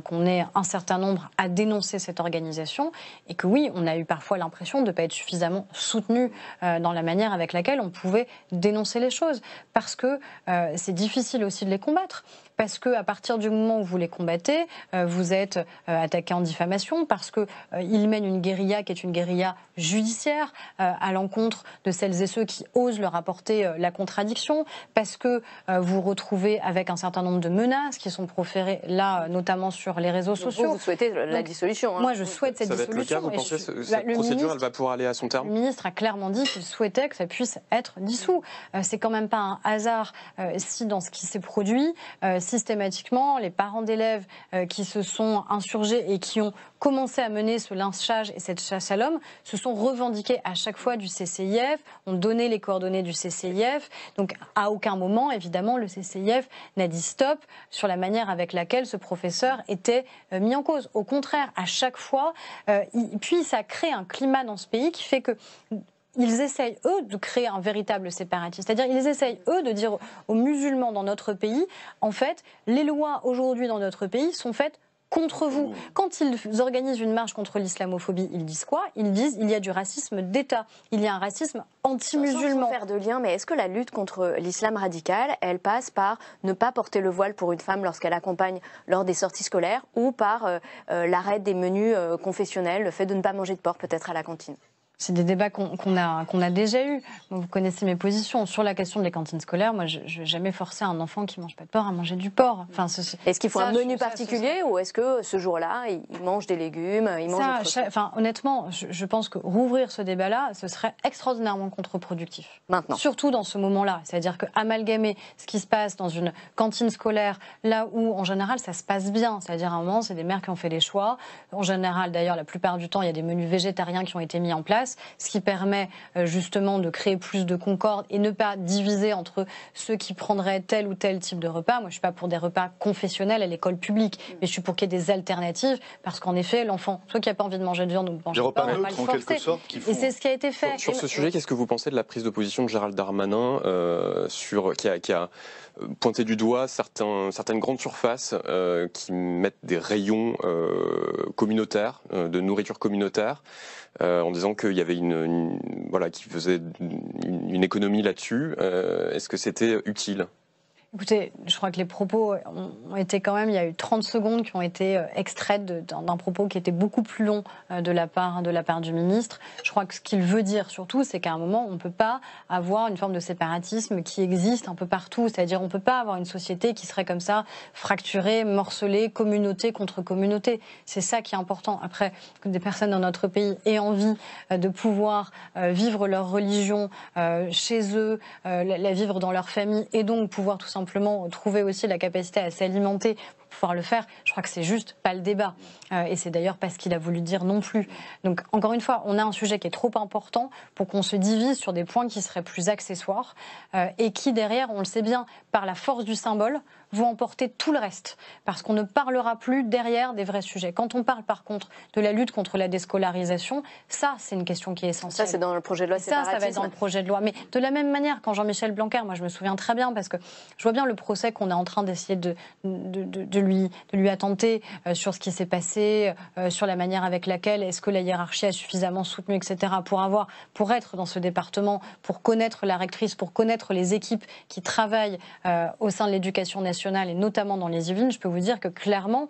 qu'on est un certain nombre à dénoncer cette organisation et que oui, on a eu parfois l'impression de ne pas être suffisamment soutenu dans la manière avec laquelle on pouvait dénoncer les choses. Parce que c'est difficile aussi de les combattre. parce que à partir du moment où vous les combattez, vous êtes attaqué en diffamation, parce que ils mènent une guérilla qui est une guérilla judiciaire à l'encontre de celles et ceux qui osent leur apporter la contradiction, parce que vous vous retrouvez avec un certain nombre de menaces qui sont proférées là, notamment sur les réseaux sociaux. Vous souhaitez la dissolution. Moi, je souhaite cette dissolution. Ça va être le cas, vous pensez que cette procédure, elle va pouvoir aller à son terme? Le ministre a clairement dit qu'il souhaitait que ça puisse être dissous. C'est quand même pas un hasard si dans ce qui s'est produit, systématiquement, les parents d'élèves qui se sont insurgés et qui ont commencé à mener ce lynchage et cette chasse à l'homme se sont revendiqués à chaque fois du CCIF, ont donné les coordonnées du CCIF. Donc à aucun moment, évidemment, le CCIF n'a dit stop sur la manière avec laquelle ce professeur était mis en cause. Au contraire, à chaque fois, puis ça crée un climat dans ce pays qui fait que ils essayent, eux, de créer un véritable séparatisme. C'est-à-dire, ils essayent, eux, de dire aux musulmans dans notre pays, en fait, les lois aujourd'hui dans notre pays sont faites contre vous. Quand ils organisent une marche contre l'islamophobie, ils disent quoi? Ils disent il y a du racisme d'État, il y a un racisme anti-musulman. Sans faire de lien, mais est-ce que la lutte contre l'islam radical, elle passe par ne pas porter le voile pour une femme lorsqu'elle accompagne lors des sorties scolaires, ou par l'arrêt des menus confessionnels, le fait de ne pas manger de porc peut-être à la cantine? C'est des débats qu'on a déjà eus. Vous connaissez mes positions. Sur la question des cantines scolaires, moi, je n'ai jamais forcé un enfant qui ne mange pas de porc à manger du porc. Enfin, est-ce qu'il faut un menu particulier ou est-ce que ce jour-là, il mange des légumes, il mange des honnêtement, je pense que rouvrir ce débat-là, ce serait extraordinairement contre-productif. Maintenant. Surtout dans ce moment-là. C'est-à-dire qu'amalgamer ce qui se passe dans une cantine scolaire, là où, en général, ça se passe bien. C'est-à-dire, à un moment, c'est des mères qui ont fait les choix. En général, d'ailleurs, la plupart du temps, il y a des menus végétariens qui ont été mis en place, ce qui permet justement de créer plus de concorde et ne pas diviser entre ceux qui prendraient tel ou tel type de repas. Moi, je suis pas pour des repas confessionnels à l'école publique, mais je suis pour qu'il y ait des alternatives, parce qu'en effet, l'enfant, soit qui n'a pas envie de manger de viande ou de manger de porc, on va le forcer. Et c'est ce qui a été fait. Sur ce sujet, qu'est-ce que vous pensez de la prise de position de Gérald Darmanin, qui a pointé du doigt certaines grandes surfaces qui mettent des rayons communautaires, de nourriture communautaire, en disant qu'il y avait qui faisait une économie là-dessus. Est-ce que c'était utile ? Écoutez, je crois que les propos ont été quand même, il y a eu 30 secondes qui ont été extraites d'un propos qui était beaucoup plus long de la part du ministre. Je crois que ce qu'il veut dire surtout, c'est qu'à un moment, on ne peut pas avoir une forme de séparatisme qui existe un peu partout. C'est-à-dire, on ne peut pas avoir une société qui serait comme ça, fracturée, morcelée, communauté contre communauté. C'est ça qui est important. Après, que des personnes dans notre pays aient envie de pouvoir vivre leur religion chez eux, la vivre dans leur famille, et donc pouvoir tout simplement trouver aussi la capacité à s'alimenter pour pouvoir le faire, je crois que c'est juste pas le débat. Et c'est d'ailleurs pas ce qu'il a voulu dire non plus. Donc encore une fois, on a un sujet qui est trop important pour qu'on se divise sur des points qui seraient plus accessoires et qui derrière, on le sait bien, par la force du symbole, vont emporter tout le reste, parce qu'on ne parlera plus derrière des vrais sujets. Quand on parle par contre de la lutte contre la déscolarisation, ça c'est une question qui est essentielle. Ça c'est dans le projet de loi séparatisme. Ça va être dans le projet de loi. Mais de la même manière, quand Jean-Michel Blanquer, moi je me souviens très bien, parce que je vois bien le procès qu'on est en train d'essayer de lui attenter sur ce qui s'est passé, sur la manière avec laquelle est-ce que la hiérarchie a suffisamment soutenu, etc. pour être dans ce département, pour connaître la rectrice, pour connaître les équipes qui travaillent au sein de l'éducation nationale, et notamment dans les Yvelines. Je peux vous dire que clairement,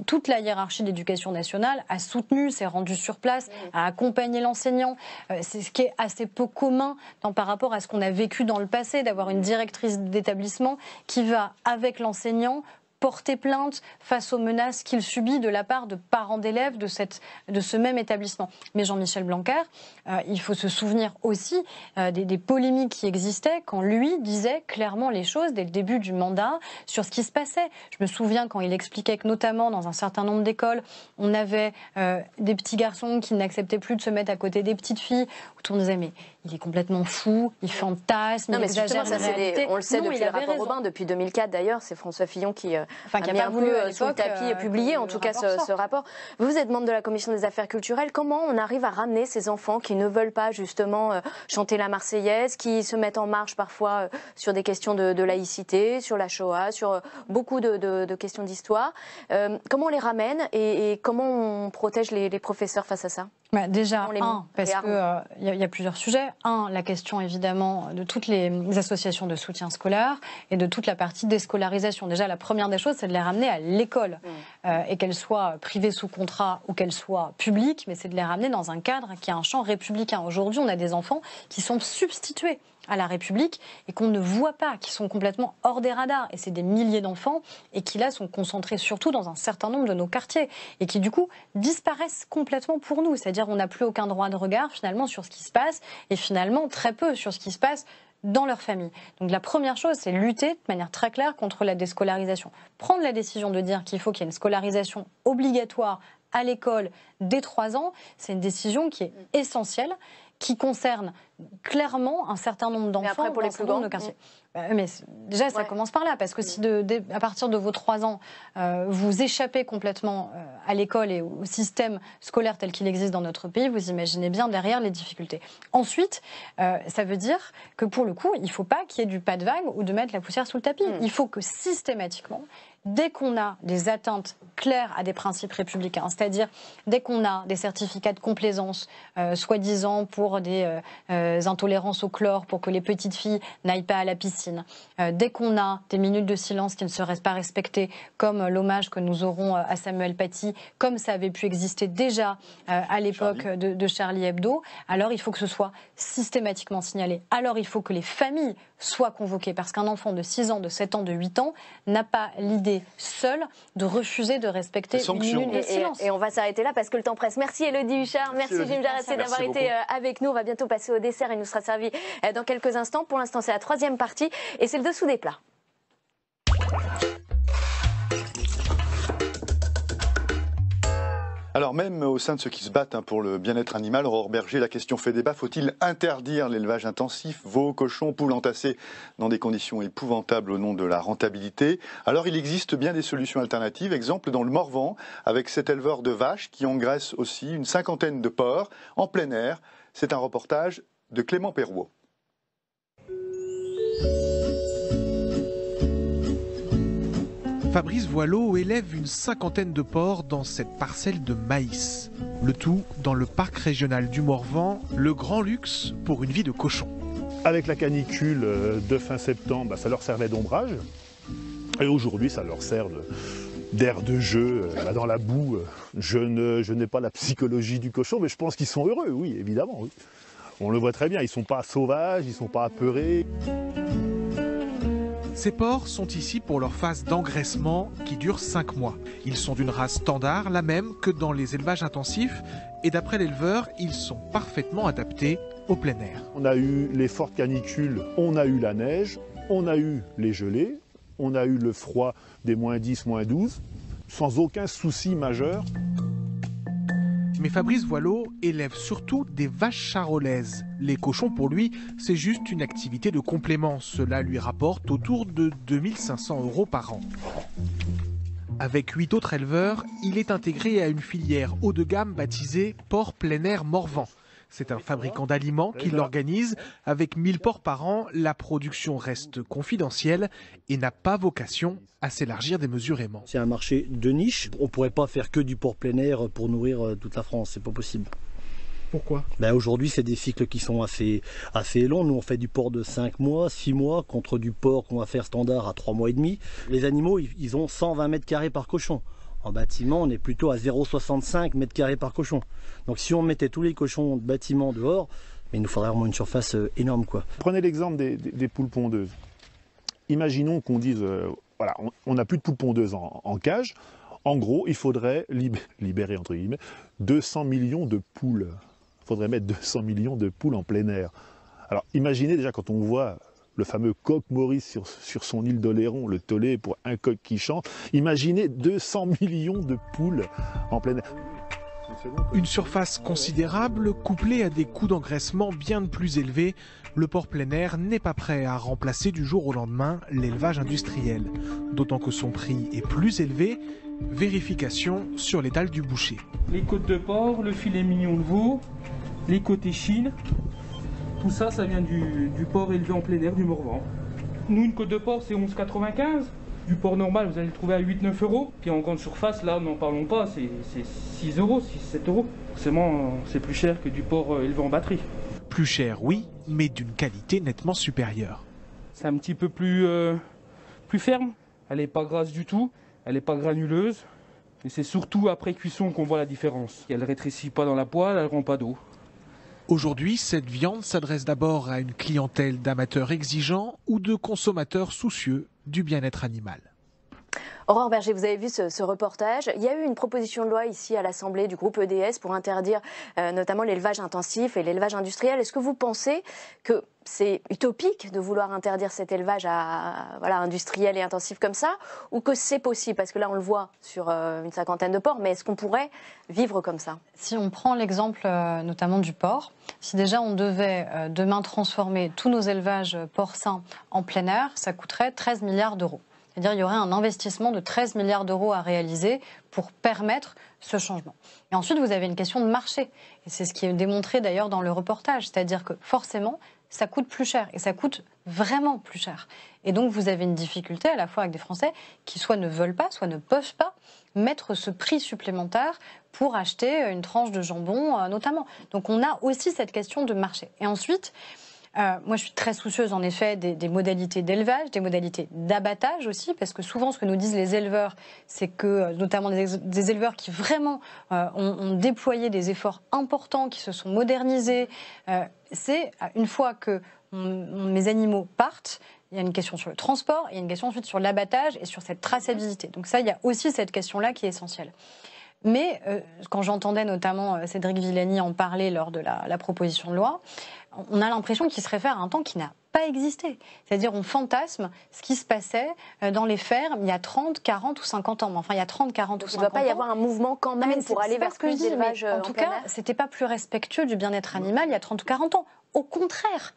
toute la hiérarchie de l'éducation nationale a soutenu, s'est rendue sur place, a accompagné l'enseignant. C'est ce qui est assez peu commun par rapport à ce qu'on a vécu dans le passé, d'avoir une directrice d'établissement qui va, avec l'enseignant, porter plainte face aux menaces qu'il subit de la part de parents d'élèves de ce même établissement. Mais Jean-Michel Blanquer, il faut se souvenir aussi des polémiques qui existaient quand lui disait clairement les choses dès le début du mandat sur ce qui se passait. Je me souviens quand il expliquait que notamment dans un certain nombre d'écoles, on avait des petits garçons qui n'acceptaient plus de se mettre à côté des petites filles, où on disait mais il est complètement fou, il fantasme, il exagère la réalité. On le sait depuis le rapport Robin, depuis 2004 d'ailleurs, c'est François Fillon qui a mis un peu sous le tapis et publié en tout cas ce rapport. Vous êtes membre de la Commission des affaires culturelles. Comment on arrive à ramener ces enfants qui ne veulent pas justement chanter la Marseillaise, qui se mettent en marche parfois sur des questions de laïcité, sur la Shoah, sur beaucoup de questions d'histoire. Comment on les ramène et comment on protège les professeurs face à ça ? Déjà, parce qu'il y a plusieurs sujets. La question évidemment de toutes les associations de soutien scolaire et de toute la partie déscolarisation. Déjà, la première des choses, c'est de les ramener à l'école, et qu'elles soient privées sous contrat ou qu'elles soient publiques, mais c'est de les ramener dans un cadre qui a un champ républicain. Aujourd'hui, on a des enfants qui sont substitués à la République et qu'on ne voit pas, qui sont complètement hors des radars. Et c'est des milliers d'enfants et qui là sont concentrés surtout dans un certain nombre de nos quartiers et qui du coup disparaissent complètement pour nous. C'est-à-dire on n'a plus aucun droit de regard finalement sur ce qui se passe et finalement très peu sur ce qui se passe dans leur famille. Donc la première chose, c'est lutter de manière très claire contre la déscolarisation. Prendre la décision de dire qu'il faut qu'il y ait une scolarisation obligatoire à l'école dès 3 ans, c'est une décision qui est essentielle, qui concerne clairement un certain nombre d'enfants pour les plus grands, mais déjà, ça commence par là, parce que si à partir de vos 3 ans, vous échappez complètement à l'école et au système scolaire tel qu'il existe dans notre pays, vous imaginez bien derrière les difficultés. Ensuite, ça veut dire que pour le coup, il ne faut pas qu'il y ait du pas de vague ou de mettre la poussière sous le tapis. Il faut que systématiquement, dès qu'on a des atteintes claires à des principes républicains, c'est-à-dire dès qu'on a des certificats de complaisance, soi-disant pour des intolérances au chlore, pour que les petites filles n'aillent pas à la piscine, dès qu'on a des minutes de silence qui ne seraient pas respectées, comme l'hommage que nous aurons à Samuel Paty, comme ça avait pu exister déjà à l'époque de Charlie Hebdo, alors il faut que ce soit systématiquement signalé. Alors il faut que les familles soient convoquées, parce qu'un enfant de 6 ans, de 7 ans, de 8 ans n'a pas l'idée seul de refuser de respecter une minute de silence. Et on va s'arrêter là parce que le temps presse. Merci Élodie Huchard, merci Jim Jarassé d'avoir été avec nous. On va bientôt passer au dessert, il nous sera servi dans quelques instants. Pour l'instant, c'est la 3e partie et c'est le dessous des plats. Alors même au sein de ceux qui se battent pour le bien-être animal, Aurore Berger, la question fait débat. Faut-il interdire l'élevage intensif, veaux, cochons, poules entassées dans des conditions épouvantables au nom de la rentabilité? Alors il existe bien des solutions alternatives. Exemple dans le Morvan, avec cet éleveur de vaches qui engraisse aussi une 50aine de porcs en plein air. C'est un reportage de Clément Perrault. Fabrice Voileau élève une 50aine de porcs dans cette parcelle de maïs. Le tout dans le parc régional du Morvan, le grand luxe pour une vie de cochon. Avec la canicule de fin septembre, ça leur servait d'ombrage. Et aujourd'hui, ça leur sert d'air de jeu dans la boue. Je n'ai pas la psychologie du cochon, mais je pense qu'ils sont heureux, oui, évidemment. Oui. On le voit très bien, ils ne sont pas sauvages, ils ne sont pas apeurés. Ces porcs sont ici pour leur phase d'engraissement qui dure 5 mois. Ils sont d'une race standard, la même que dans les élevages intensifs. Et d'après l'éleveur, ils sont parfaitement adaptés au plein air. On a eu les fortes canicules, on a eu la neige, on a eu les gelées, on a eu le froid des -10, -12, sans aucun souci majeur. Mais Fabrice Voileau élève surtout des vaches charolaises. Les cochons, pour lui, c'est juste une activité de complément. Cela lui rapporte autour de 2500 € par an. Avec 8 autres éleveurs, il est intégré à une filière haut de gamme baptisée Porc Plein Air Morvan. C'est un fabricant d'aliments qui l'organise. Avec 1000 porcs par an, la production reste confidentielle et n'a pas vocation à s'élargir démesurément. C'est un marché de niche. On ne pourrait pas faire que du porc plein air pour nourrir toute la France, c'est pas possible. Pourquoi ? Aujourd'hui, c'est des cycles qui sont assez longs. Nous, on fait du porc de 5 mois, 6 mois, contre du porc qu'on va faire standard à 3 mois et demi. Les animaux, ils ont 120 mètres carrés par cochon. En bâtiment, on est plutôt à 0,65 mètres carrés par cochon. Donc si on mettait tous les cochons de bâtiment dehors, il nous faudrait vraiment une surface énorme, quoi. Prenez l'exemple des poules pondeuses. Imaginons qu'on dise, voilà, on n'a plus de poules pondeuses en cage. En gros, il faudrait libérer, entre guillemets, 200 millions de poules. Il faudrait mettre 200 millions de poules en plein air. Alors imaginez déjà quand on voit le fameux coq Maurice sur son île d'Oléron, le tollé pour un coq qui chante. Imaginez 200 millions de poules en plein air. Une surface considérable, couplée à des coûts d'engraissement bien plus élevés, le porc plein air n'est pas prêt à remplacer du jour au lendemain l'élevage industriel. D'autant que son prix est plus élevé. Vérification sur l'étal du boucher. Les côtes de porc, le filet mignon de veau, les côtes échines. Tout ça, ça vient du porc élevé en plein air du Morvan. Nous, une côte de porc, c'est 11,95. Du porc normal, vous allez le trouver à 8-9 euros. Puis en grande surface, là, n'en parlons pas, c'est 6 euros, 6-7 euros. Forcément, c'est plus cher que du porc élevé en batterie. Plus cher, oui, mais d'une qualité nettement supérieure. C'est un petit peu plus ferme. Elle n'est pas grasse du tout, elle n'est pas granuleuse. Et c'est surtout après cuisson qu'on voit la différence. Elle ne rétrécit pas dans la poêle, elle ne rend pas d'eau. Aujourd'hui, cette viande s'adresse d'abord à une clientèle d'amateurs exigeants ou de consommateurs soucieux du bien-être animal. Aurore Berger, vous avez vu ce reportage. Il y a eu une proposition de loi ici à l'Assemblée du groupe EDS pour interdire notamment l'élevage intensif et l'élevage industriel. Est-ce que vous pensez que c'est utopique de vouloir interdire cet élevage industriel et intensif comme ça, ou que c'est possible? Parce que là, on le voit sur une cinquantaine de porcs, mais est-ce qu'on pourrait vivre comme ça? Si on prend l'exemple notamment du porc, si déjà on devait demain transformer tous nos élevages porcins en plein air, ça coûterait 13 milliards d'euros. C'est-à-dire qu'il y aurait un investissement de 13 milliards d'euros à réaliser pour permettre ce changement. Et ensuite, vous avez une question de marché. Et c'est ce qui est démontré d'ailleurs dans le reportage. C'est-à-dire que forcément, ça coûte plus cher. Et ça coûte vraiment plus cher. Et donc, vous avez une difficulté à la fois avec des Français qui soit ne veulent pas, soit ne peuvent pas mettre ce prix supplémentaire pour acheter une tranche de jambon notamment. Donc, on a aussi cette question de marché. Et ensuite... moi, je suis très soucieuse, en effet, des modalités d'élevage, des modalités d'abattage aussi, parce que souvent, ce que nous disent les éleveurs, c'est que, notamment des éleveurs qui vraiment ont déployé des efforts importants, qui se sont modernisés, c'est une fois que mes animaux partent, il y a une question sur le transport, il y a une question ensuite sur l'abattage et sur cette traçabilité. Donc ça, il y a aussi cette question-là qui est essentielle. Mais quand j'entendais notamment Cédric Villani en parler lors de la proposition de loi, on a l'impression qu'il se réfère à un temps qui n'a pas existé. C'est-à-dire on fantasme ce qui se passait dans les fermes il y a 30, 40 ou 50 ans. Mais enfin, il y a 30, 40 ou 50 ans. Il ne doit pas y avoir un mouvement quand même pour aller vers plus d'élevage en tout cas, c'était pas plus respectueux du bien-être animal il y a 30 ou 40 ans. Au contraire,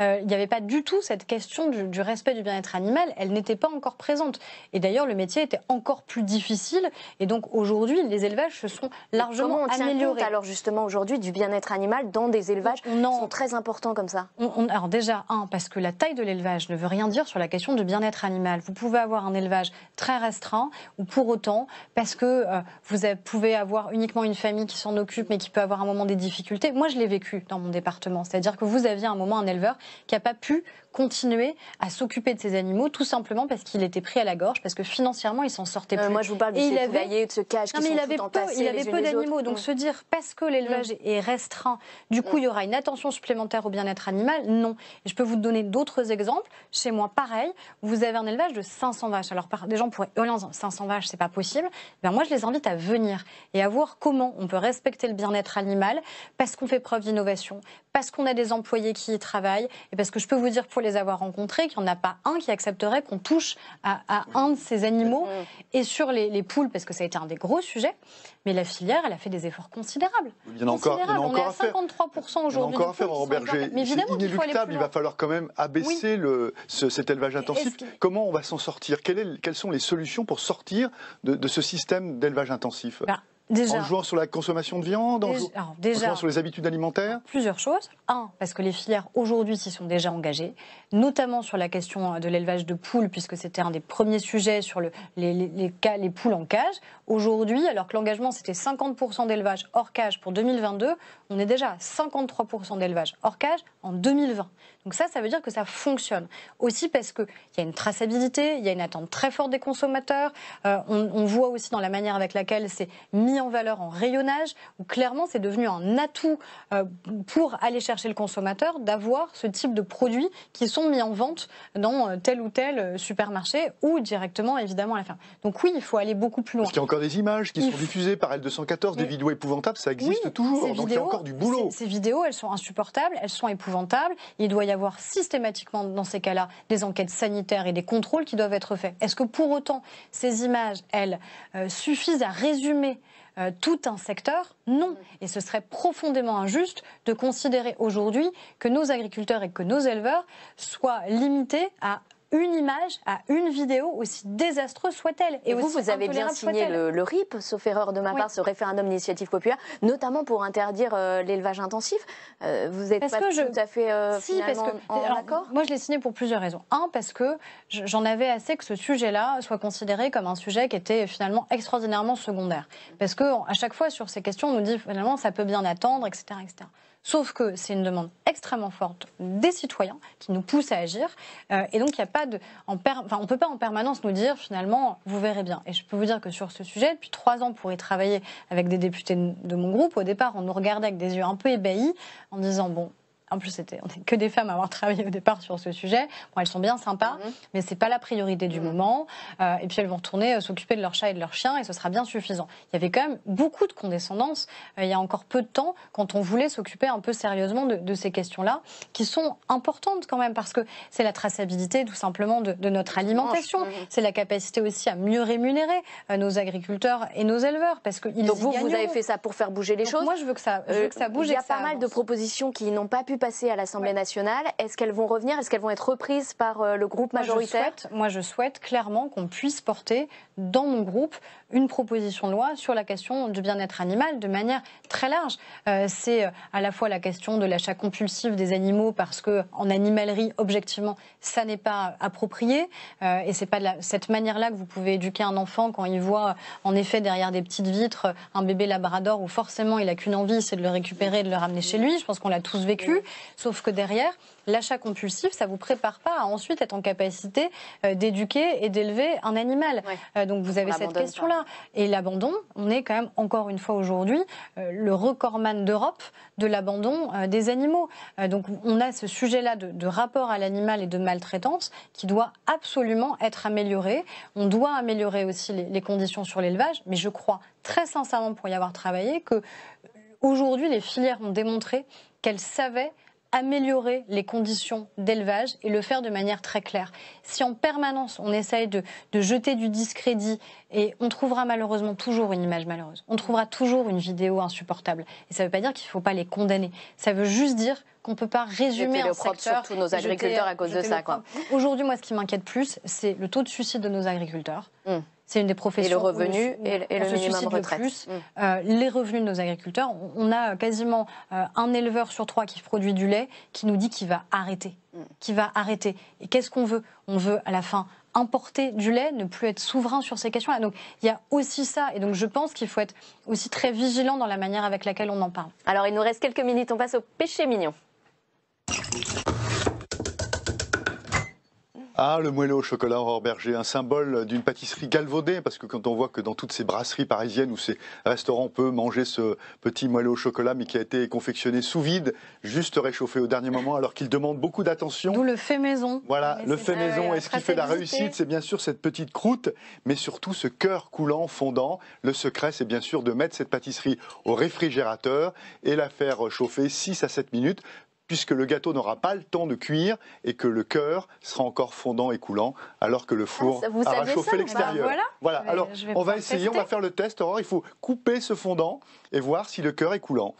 il n'y avait pas du tout cette question du respect du bien-être animal, elle n'était pas encore présente. Et d'ailleurs, le métier était encore plus difficile. Et donc aujourd'hui, les élevages se sont largement améliorés. Comment on tient compte alors justement aujourd'hui du bien-être animal dans des élevages qui sont très importants comme ça? Alors déjà, parce que la taille de l'élevage ne veut rien dire sur la question de bien-être animal. Vous pouvez avoir un élevage très restreint ou pour autant, parce que vous pouvez avoir uniquement une famille qui s'en occupe mais qui peut avoir un moment des difficultés. Moi, je l'ai vécu dans mon département. C'est-à-dire que vous aviez à un moment un éleveur qui n'a pas pu continuer à s'occuper de ses animaux tout simplement parce qu'il était pris à la gorge, parce que financièrement, il s'en sortait plus. Moi, je vous parle de ces poulaillers, de ce cage qui sont tout entassés. Il avait peu d'animaux. Donc se dire, parce que l'élevage est restreint, du coup, il y aura une attention supplémentaire au bien-être animal, non. Et je peux vous donner d'autres exemples. Chez moi, pareil, vous avez un élevage de 500 vaches. Alors, des gens pourraient hurler en disant 500 vaches, c'est pas possible. Ben, moi, je les invite à venir et à voir comment on peut respecter le bien-être animal parce qu'on fait preuve d'innovation, parce qu'on a des employés qui y travaillent et parce que je peux vous dire, pour les avoir rencontrés, qu'il n'y en a pas un qui accepterait qu'on touche à un de ces animaux. Et sur les poules, parce que ça a été un des gros sujets, mais la filière, elle a fait des efforts considérables. Il y en a encore on est à 53% aujourd'hui. Il y en a encore à faire, Aurore Berger. C'est inéluctable, il va falloir quand même abaisser cet élevage intensif. Comment on va s'en sortir? Quelles sont les solutions pour sortir de ce système d'élevage intensif? En jouant sur la consommation de viande, en jouant sur les habitudes alimentaires? Plusieurs choses. Parce que les filières aujourd'hui s'y sont déjà engagées, notamment sur la question de l'élevage de poules, puisque c'était un des premiers sujets sur les poules en cage. Aujourd'hui, alors que l'engagement c'était 50% d'élevage hors cage pour 2022, on est déjà à 53% d'élevage hors cage en 2020. Donc ça veut dire que ça fonctionne. Aussi parce qu'il y a une traçabilité, il y a une attente très forte des consommateurs. On voit aussi dans la manière avec laquelle c'est mis en valeur en rayonnage, où clairement c'est devenu un atout pour aller chercher le consommateur, d'avoir ce type de produits qui sont mis en vente dans tel ou tel supermarché ou directement évidemment à la ferme. Donc oui, il faut aller beaucoup plus loin. Parce qu'il y a encore des images qui sont diffusées par L214, des vidéos épouvantables, ça existe toujours, donc il y a encore du boulot. Ces vidéos, elles sont insupportables, elles sont épouvantables. Il doit y avoir systématiquement dans ces cas-là des enquêtes sanitaires et des contrôles qui doivent être faits. Est-ce que pour autant ces images, elles, suffisent à résumer tout un secteur? Non. Et ce serait profondément injuste de considérer aujourd'hui que nos agriculteurs et que nos éleveurs soient limités à une image, à une vidéo, aussi désastreuse soit-elle. Et vous avez bien signé le RIP, sauf erreur de ma part, ce référendum d'initiative populaire, notamment pour interdire l'élevage intensif. Vous n'êtes pas tout à fait finalement en accord? Moi, je l'ai signé pour plusieurs raisons. Un, parce que j'en avais assez que ce sujet-là soit considéré comme un sujet qui était finalement extraordinairement secondaire. Parce qu'à chaque fois, sur ces questions, on nous dit finalement ça peut bien attendre, etc. etc. Sauf que c'est une demande extrêmement forte des citoyens qui nous pousse à agir. Et donc, il n'y a pas de... on ne peut pas en permanence nous dire, finalement, vous verrez bien. Et je peux vous dire que sur ce sujet, depuis 3 ans, pour y travailler avec des députés de mon groupe, au départ, on nous regardait avec des yeux un peu ébahis en disant, bon... En plus, on n'est que des femmes à avoir travaillé au départ sur ce sujet. Bon, elles sont bien sympas, mais ce n'est pas la priorité du moment. Et puis, elles vont retourner s'occuper de leur chat et de leur chien, et ce sera bien suffisant. Il y avait quand même beaucoup de condescendance, il y a encore peu de temps, quand on voulait s'occuper un peu sérieusement de ces questions-là, qui sont importantes quand même, parce que c'est la traçabilité, tout simplement, de notre alimentation. C'est la capacité aussi à mieux rémunérer nos agriculteurs et nos éleveurs, parce qu'ils Donc vous avez fait ça pour faire bouger les choses. Moi, je veux que ça bouge. Il y a pas mal de propositions qui n'ont pas pu passer à l'Assemblée nationale. Est-ce qu'elles vont revenir? Est-ce qu'elles vont être reprises par le groupe majoritaire? Moi, je souhaite clairement qu'on puisse porter dans mon groupe une proposition de loi sur la question du bien-être animal de manière très large. C'est à la fois la question de l'achat compulsif des animaux parce qu'en animalerie, objectivement, ça n'est pas approprié. Et c'est pas de cette manière-là que vous pouvez éduquer un enfant quand il voit, en effet, derrière des petites vitres, un bébé labrador où forcément il n'a qu'une envie, c'est de le récupérer et de le ramener chez lui. Je pense qu'on l'a tous vécu. Sauf que derrière, l'achat compulsif, ça ne vous prépare pas à ensuite être en capacité d'éduquer et d'élever un animal. Donc vous avez cette question-là. Et l'abandon, on est quand même, encore une fois aujourd'hui, le recordman d'Europe de l'abandon des animaux. Donc on a ce sujet-là de rapport à l'animal et de maltraitance qui doit absolument être amélioré. On doit améliorer aussi les conditions sur l'élevage, mais je crois très sincèrement, pour y avoir travaillé, que aujourd'hui les filières ont démontré qu'elles savaient améliorer les conditions d'élevage et le faire de manière très claire. Si en permanence on essaye de jeter du discrédit, et on trouvera malheureusement toujours une image malheureuse, on trouvera toujours une vidéo insupportable. Et ça ne veut pas dire qu'il ne faut pas les condamner. Ça veut juste dire qu'on ne peut pas résumer un secteur... Surtout nos agriculteurs à cause de ça. Aujourd'hui, moi, ce qui m'inquiète plus, c'est le taux de suicide de nos agriculteurs. C'est une des professions. Et le revenu et le minimum retraite. Les revenus de nos agriculteurs. On a quasiment un éleveur sur 3 qui produit du lait qui nous dit qu'il va arrêter. Et qu'est-ce qu'on veut? On veut, à la fin, importer du lait, ne plus être souverain sur ces questions-là. Donc il y a aussi ça. Et donc je pense qu'il faut être aussi très vigilant dans la manière avec laquelle on en parle. Alors il nous reste quelques minutes. On passe au péché mignon. Ah, le moelleux au chocolat Aurore Berger, un symbole d'une pâtisserie galvaudée, parce que quand on voit que dans toutes ces brasseries parisiennes ou ces restaurants, on peut manger ce petit moelleux au chocolat, mais qui a été confectionné sous vide, juste réchauffé au dernier moment, alors qu'il demande beaucoup d'attention. D'où le fait maison. Voilà, le fait maison. Et ce qui fait la réussite, c'est bien sûr cette petite croûte, mais surtout ce cœur coulant, fondant. Le secret, c'est bien sûr de mettre cette pâtisserie au réfrigérateur et la faire chauffer 6 à 7 minutes, puisque le gâteau n'aura pas le temps de cuire et que le cœur sera encore fondant et coulant, alors que le four a réchauffé l'extérieur. Voilà. Alors on va essayer, on va faire le test. Aurore, il faut couper ce fondant et voir si le cœur est coulant.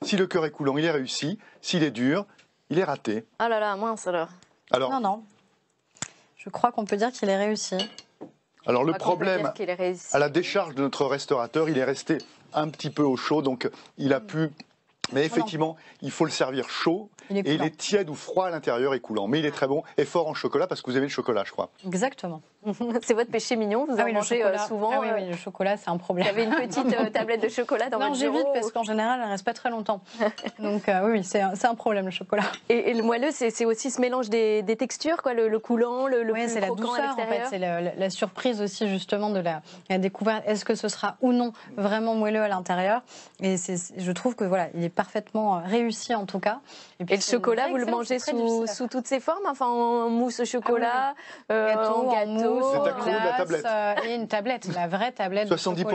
Si le cœur est coulant, il est réussi. S'il est dur, il est raté. Ah là là, mince alors. Non. Je crois qu'on peut dire qu'il est réussi. Alors le problème, à la décharge de notre restaurateur, il est resté un petit peu au chaud, donc il a pu... Mais effectivement, il faut le servir chaud et il est tiède ou froid à l'intérieur et coulant. Mais il est très bon et fort en chocolat parce que vous avez le chocolat, je crois. Exactement. C'est votre péché mignon, vous en mangez souvent. Oui, le chocolat, c'est un problème. Vous avez une petite tablette de chocolat dans votre bureau? Non, j'évite parce qu'en général, elle ne reste pas très longtemps. Donc oui, c'est un problème, le chocolat. Et le moelleux, c'est aussi ce mélange des textures, quoi, le coulant, le plus c'est la douceur, à l'extérieur. En fait, c'est la surprise aussi, justement, de la découverte. Est-ce que ce sera ou non vraiment moelleux à l'intérieur? Et je trouve que voilà, il est parfaitement réussi, en tout cas. Et le chocolat, vous le mangez sous toutes ses formes, enfin en mousse au chocolat, en gâteau. C'est accro de la tablette. Et une tablette, la vraie tablette 70%, de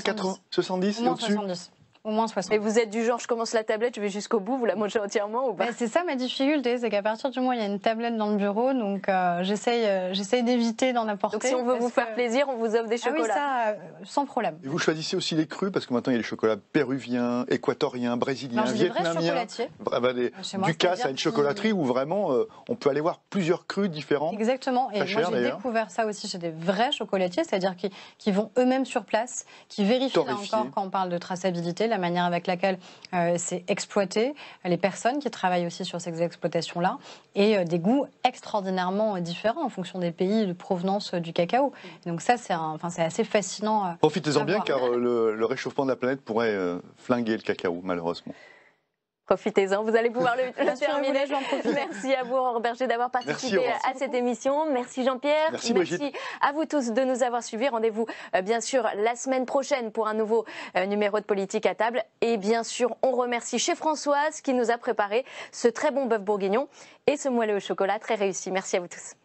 chocolat, 70 non, au-dessus 70. au moins 60. Mais vous êtes du genre, je commence la tablette, je vais jusqu'au bout, vous la mangez entièrement ou pas? C'est ça ma difficulté, c'est qu'à partir du moment où il y a une tablette dans le bureau, donc j'essaye d'éviter d'en apporter. Donc si on veut vous faire plaisir, on vous offre des chocolats. Ah oui, ça, sans problème. Et vous choisissez aussi les crus, parce que maintenant il y a les chocolats péruviens, équatoriens, brésiliens, vietnamiens. Ducasse a une chocolaterie où vraiment on peut aller voir plusieurs crus différents. Exactement, et moi j'ai découvert ça aussi chez des vrais chocolatiers, c'est-à-dire qui vont eux-mêmes sur place, qui vérifient là encore quand on parle de traçabilité, la manière avec laquelle c'est exploité, les personnes qui travaillent aussi sur ces exploitations-là, et des goûts extraordinairement différents en fonction des pays de provenance du cacao. Donc ça, c'est assez fascinant. Profitez-en bien, car le réchauffement de la planète pourrait flinguer le cacao, malheureusement. Profitez-en, vous allez pouvoir le terminer. Merci à vous, Aurore Berger, d'avoir participé à cette émission. Merci Jean-Pierre. Merci à vous tous de nous avoir suivis. Rendez-vous bien sûr la semaine prochaine pour un nouveau numéro de Politique à table. Et bien sûr, on remercie chez Françoise qui nous a préparé ce très bon bœuf bourguignon et ce moelleux au chocolat très réussi. Merci à vous tous.